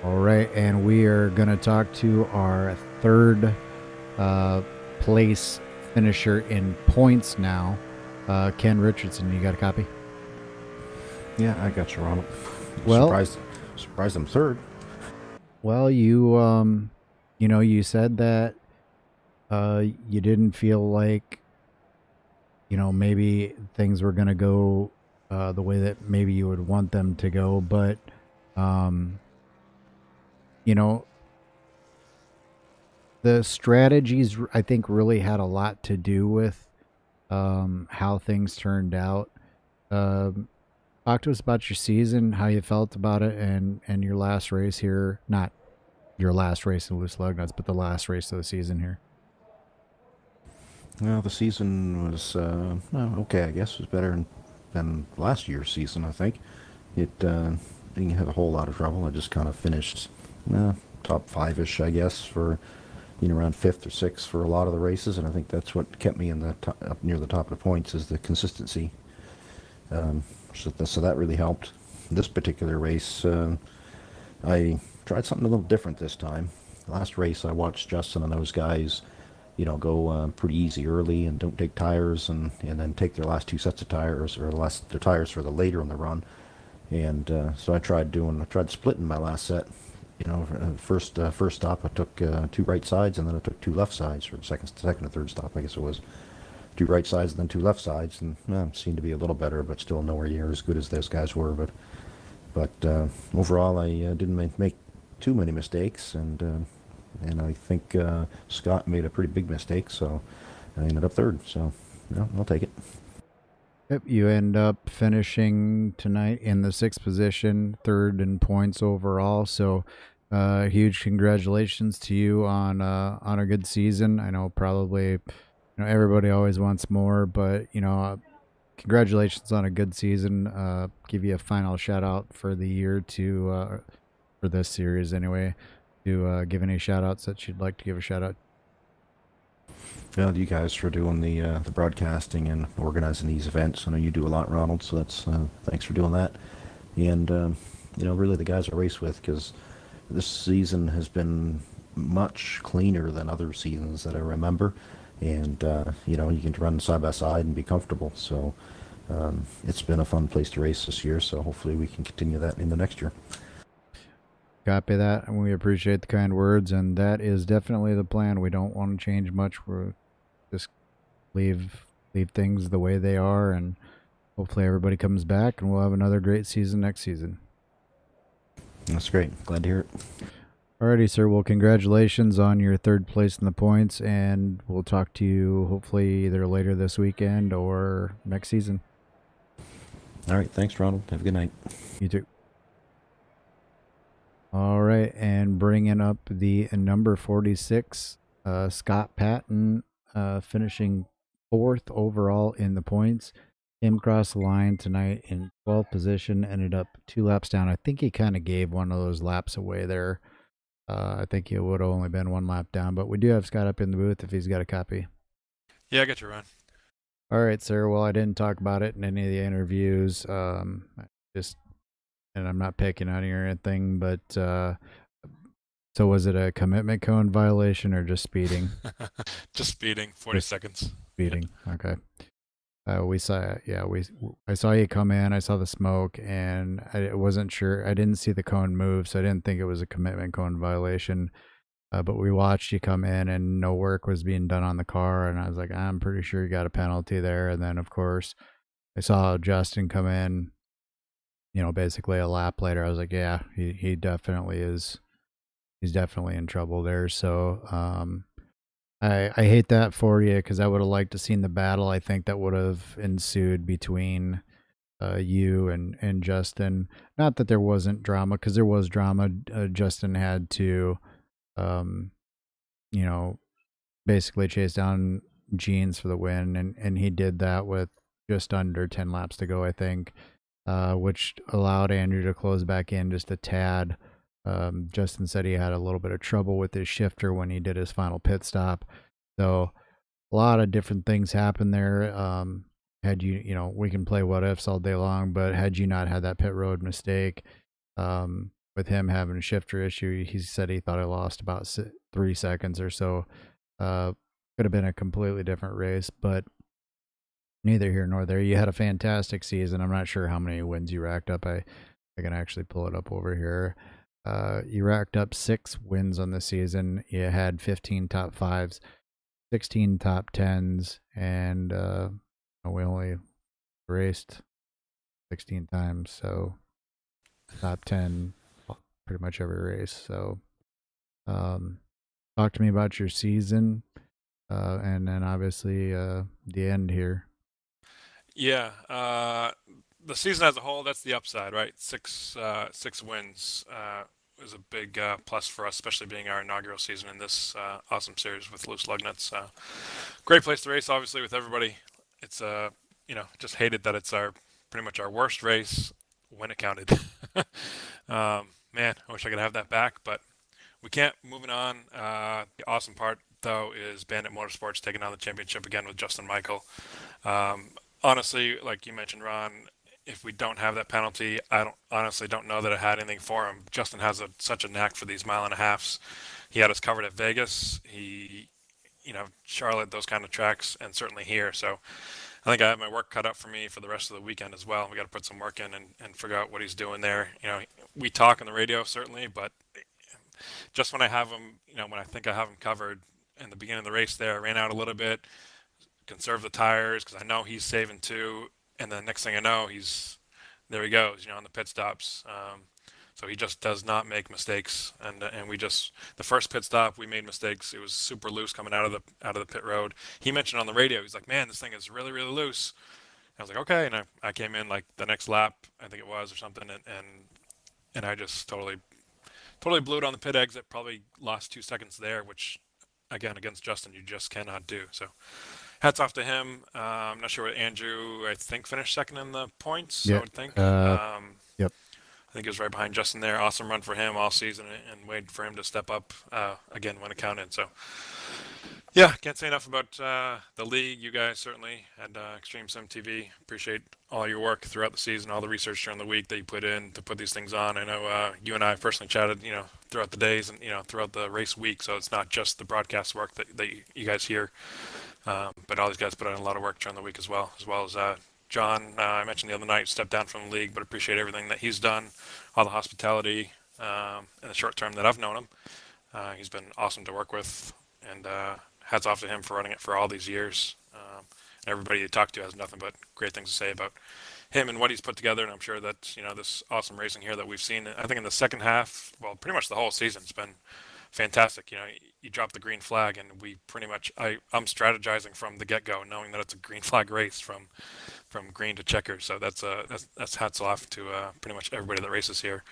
C: All right, and we are going to talk to our third place finisher in points now, Ken Richardson. You got a copy?
G: Yeah, I got you, Ronald.
C: Well,
G: surprised I'm third.
C: Well, you you said that you didn't feel like maybe things were going to go the way that maybe you would want them to go, but The strategies, I think, really had a lot to do with how things turned out. Um, Talk to us about your season, how you felt about it, and your last race here. Not your last race in Loose Lug Nuts, but the last race of the season here.
G: Well, the season was well, okay. I guess it was better than last year's season. I think it didn't have a whole lot of trouble. I just kind of finished top five-ish, I guess, for around fifth or sixth for a lot of the races, and I think that's what kept me in the up near the top of the points is the consistency. So that really helped. This particular race, I tried something a little different this time. Last race, I watched Justin and those guys, go pretty easy early and don't take tires, and then take their last two sets of tires or their tires for the later in the run. And so I tried splitting my last set. First stop I took two right sides, and then I took two left sides for the second and third stop. I guess it was two right sides and then two left sides, and seemed to be a little better, but still nowhere near as good as those guys were. But overall, I didn't make too many mistakes, and I think Scott made a pretty big mistake, so I ended up third. So I'll take it.
C: Yep, you end up finishing tonight in the sixth position, third in points overall. So, huge congratulations to you on a good season. I know probably everybody always wants more, but congratulations on a good season. Give you a final shout out for the year to for this series anyway. To give any shout outs that you'd like to give a shout out.
G: Well, you guys for doing the broadcasting and organizing these events. I know you do a lot, Ronald. So that's thanks for doing that. And really the guys I race with, because this season has been much cleaner than other seasons that I remember. And you can run side by side and be comfortable. So it's been a fun place to race this year. So hopefully we can continue that in the next year.
C: Copy that, and we appreciate the kind words, and that is definitely the plan. We don't want to change much. We're just leave things the way they are, and hopefully everybody comes back, and we'll have another great season next season.
G: That's great. Glad to hear it.
C: Alrighty, sir. Well, congratulations on your third place in the points, and we'll talk to you hopefully either later this weekend or next season.
G: All right. Thanks, Ronald. Have a good night.
C: You too. All right, and bringing up the number 46, Scott Patton, finishing fourth overall in the points. Came across the line tonight in 12th position, ended up 2 laps down. I think he kind of gave one of those laps away there. I think it would have only been 1 lap down, but we do have Scott up in the booth if he's got a copy.
D: Yeah, I got you, Ron.
C: All right, sir. Well, I didn't talk about it in any of the interviews. And I'm not picking on you or anything, but so was it a commitment cone violation or just speeding?
D: Just speeding, 40 seconds.
C: Speeding. Okay. I saw you come in. I saw the smoke, and I wasn't sure. I didn't see the cone move, so I didn't think it was a commitment cone violation. But we watched you come in, and no work was being done on the car, and I was like, I'm pretty sure you got a penalty there. And then, of course, I saw Justin come in. Basically a lap later, I was like, yeah, he definitely is. He's definitely in trouble there. So I hate that for you, because I would have liked to seen the battle. I think that would have ensued between you and Justin. Not that there wasn't drama, because there was drama. Justin had to, basically chase down Jeans for the win, and he did that with just under 10 laps to go, I think. Which allowed Andrew to close back in just a tad. Justin said he had a little bit of trouble with his shifter when he did his final pit stop. So a lot of different things happened there. Had we can play what ifs all day long, but had you not had that pit road mistake, with him having a shifter issue, he said he thought he lost about 3 seconds or so. Could have been a completely different race, but neither here nor there. You had a fantastic season. I'm not sure how many wins you racked up. I can actually pull it up over here. You racked up 6 wins on the season. You had 15 top 5s, 16 top 10s, and we only raced 16 times, so top 10 pretty much every race. So talk to me about your season, and then obviously the end here.
D: Yeah, the season as a whole, that's the upside, right? Six wins is a big plus for us, especially being our inaugural season in this awesome series with Loose Lugnuts. Great place to race, obviously, with everybody. It's just hated that it's pretty much our worst race when it counted. Man, I wish I could have that back, but we can't. Moving on. The awesome part, though, is Bandit Motorsports taking on the championship again with Justin Michael. Honestly, like you mentioned, Ron, if we don't have that penalty, I don't know that it had anything for him. Justin has such a knack for these mile and a halves. He had us covered at Vegas. Charlotte, those kind of tracks, and certainly here. So I think I have my work cut out for me for the rest of the weekend as well. We got to put some work in and figure out what he's doing there. We talk on the radio certainly, but just when I have him, when I think I have him covered in the beginning of the race there, I ran out a little bit, conserve the tires because I know he's saving too, and then next thing I know, there he goes, on the pit stops. So he just does not make mistakes, and the first pit stop we made mistakes. It was super loose coming out of the pit road. He mentioned on the radio, he's like, "Man, this thing is really really loose." I was like, "Okay," and I came in like the next lap, I think it was or something, and I just totally blew it on the pit exit. Probably lost 2 seconds there, which again against Justin you just cannot do. So hats off to him. I'm not sure what Andrew, I think, finished second in the points.
C: Yeah.
D: I would think.
C: Yep.
D: I think he was right behind Justin there. Awesome run for him all season, and wait for him to step up again when it counted. So, yeah, can't say enough about the league. You guys certainly and Extreme Sim TV. Appreciate all your work throughout the season, all the research during the week that you put in to put these things on. I know you and I personally chatted, throughout the days and throughout the race week. So it's not just the broadcast work that you guys hear, but all these guys put in a lot of work during the week as well as John, I mentioned the other night, stepped down from the league, but appreciate everything that he's done, all the hospitality in the short term that I've known him. He's been awesome to work with, and hats off to him for running it for all these years. Everybody you talk to has nothing but great things to say about him and what he's put together, and I'm sure that this awesome racing here that we've seen, I think in the second half, well, pretty much the whole season, it's been fantastic. You drop the green flag, and we pretty much I'm strategizing from the get-go, knowing that it's a green flag race from green to checkers. So that's hats off to pretty much everybody that races here.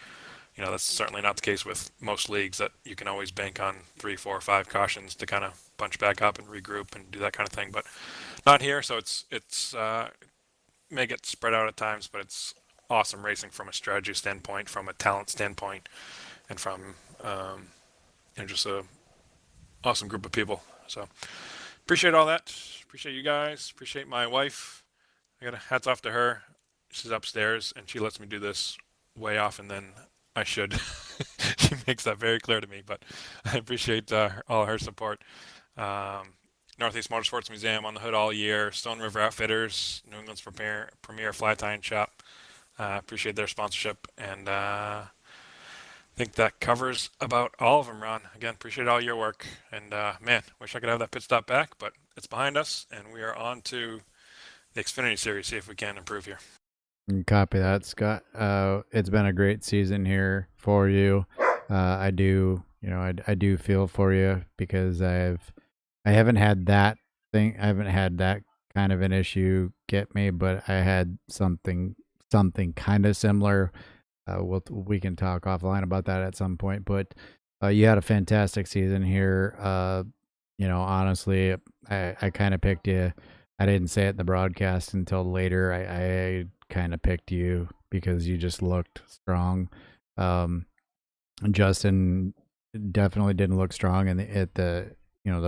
D: That's certainly not the case with most leagues, that you can always bank on 3, 4, 5 cautions to kind of bunch back up and regroup and do that kind of thing, but not here. So it's may get spread out at times, but it's awesome racing from a strategy standpoint, from a talent standpoint, and from just a awesome group of people. So appreciate all that. Appreciate you guys. Appreciate my wife. I got a hats off to her. She's upstairs and she lets me do this way often than I should. She makes that very clear to me, but I appreciate all her support. Northeast Motorsports Museum on the hood all year. Stone River Outfitters, New England's premier fly tying shop. Appreciate their sponsorship, and I think that covers about all of them, Ron. Again, appreciate all your work, and man, wish I could have that pit stop back, but it's behind us, and we are on to the Xfinity Series. See if we can improve here.
C: Copy that, Scott. It's been a great season here for you. I do feel for you because I haven't had that thing. I haven't had that kind of an issue get me, but I had something kind of similar. We can talk offline about that at some point, but you had a fantastic season here. Honestly, I kind of picked you. I didn't say it in the broadcast until later. I kind of picked you because you just looked strong. Justin definitely didn't look strong at the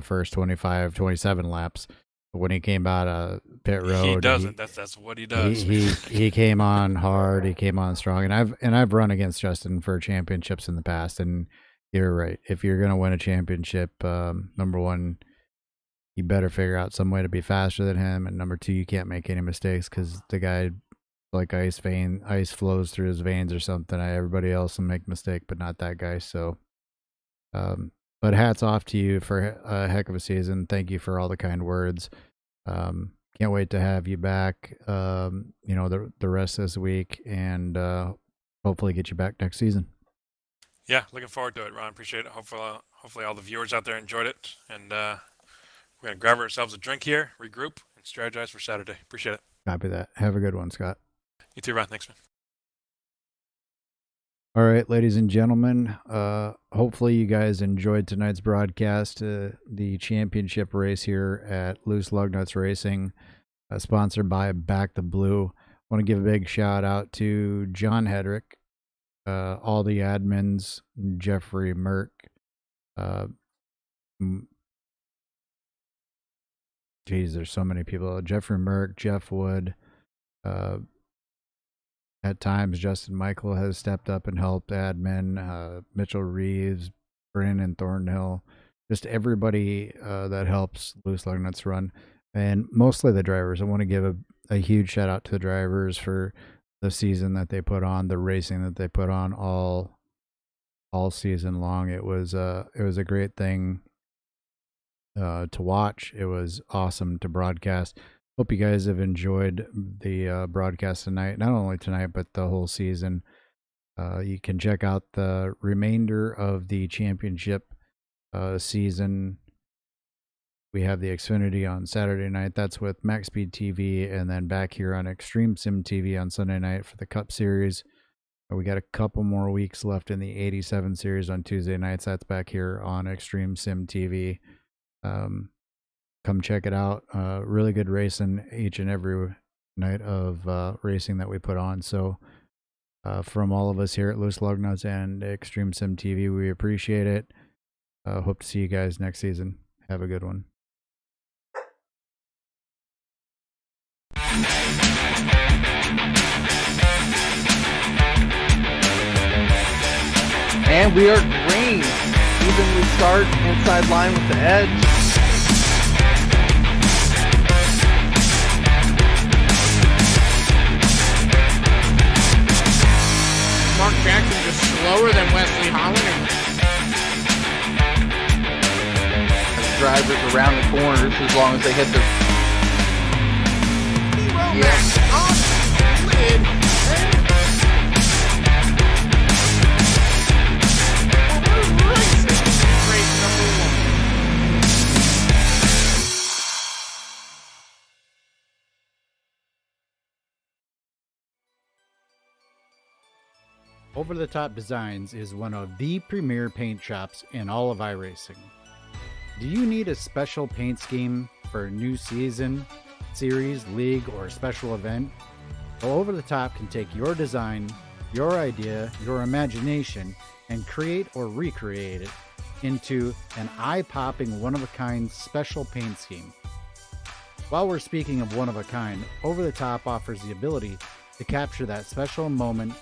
C: first 25, 27 laps. But when he came out of pit road,
D: he doesn't. That's what he does.
C: He came on hard. He came on strong, and I've run against Justin for championships in the past. And you're right. If you're gonna win a championship, number one, you better figure out some way to be faster than him, and number two, you can't make any mistakes because the guy, like ice flows through his veins or something. Everybody else will make mistake, but not that guy. So, but hats off to you for a heck of a season. Thank you for all the kind words. Can't wait to have you back, the rest of this week, and hopefully get you back next season.
D: Yeah, looking forward to it, Ron. Appreciate it. Hopefully all the viewers out there enjoyed it. And we're going to grab ourselves a drink here, regroup, and strategize for Saturday. Appreciate it.
C: Copy that. Have a good one, Scott.
D: You too, Ron. Thanks, man.
C: All right, ladies and gentlemen, hopefully you guys enjoyed tonight's broadcast. The championship race here at Loose Lug Nuts Racing, sponsored by Back the Blue. I want to give a big shout out to John Hedrick, all the admins, Jeffrey Merck, geez, there's so many people. Jeffrey Merck, Jeff Wood, at times, Justin Michael has stepped up and helped admin, Mitchell Reeves, Brandon Thornhill, just everybody that helps Loose Lug Nuts run, and mostly the drivers. I want to give a huge shout out to the drivers for the season that they put on, the racing that they put on all season long. It was a great thing to watch. It was awesome to broadcast. Hope you guys have enjoyed the broadcast tonight. Not only tonight, but the whole season. You can check out the remainder of the championship season. We have the Xfinity on Saturday night. That's with Max Speed TV, and then back here on Extreme Sim TV on Sunday night for the Cup Series. We got a couple more weeks left in the 87 Series on Tuesday nights. That's back here on Extreme Sim TV. Come check it out. Really good racing each and every night of racing that we put on. So from all of us here at Loose Lug Nuts and Extreme Sim TV, we appreciate it. Hope to see you guys next season. Have a good one.
A: And we are green. Evenly start inside line with the edge.
B: Mark Jackson just slower than Wesley Holland.
A: Drivers around the corners as long as they hit the... Yes.
C: Over the Top Designs is one of the premier paint shops in all of iRacing. Do you need a special paint scheme for a new season, series, league, or special event? Well, Over the Top can take your design, your idea, your imagination, and create or recreate it into an eye-popping, one-of-a-kind special paint scheme. While we're speaking of one-of-a-kind, Over the Top offers the ability to capture that special moment,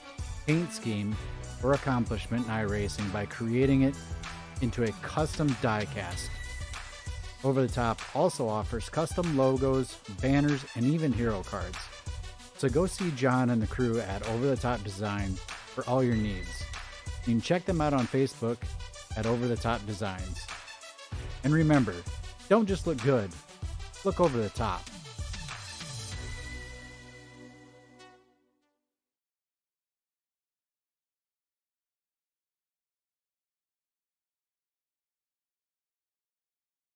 C: paint scheme, or accomplishment in iRacing by creating it into a custom die cast. Over the Top also offers custom logos, banners, and even hero cards. So go see John and the crew at Over the Top Design for all your needs. You can check them out on Facebook at Over the Top Designs. And remember, don't just look good, look over the top.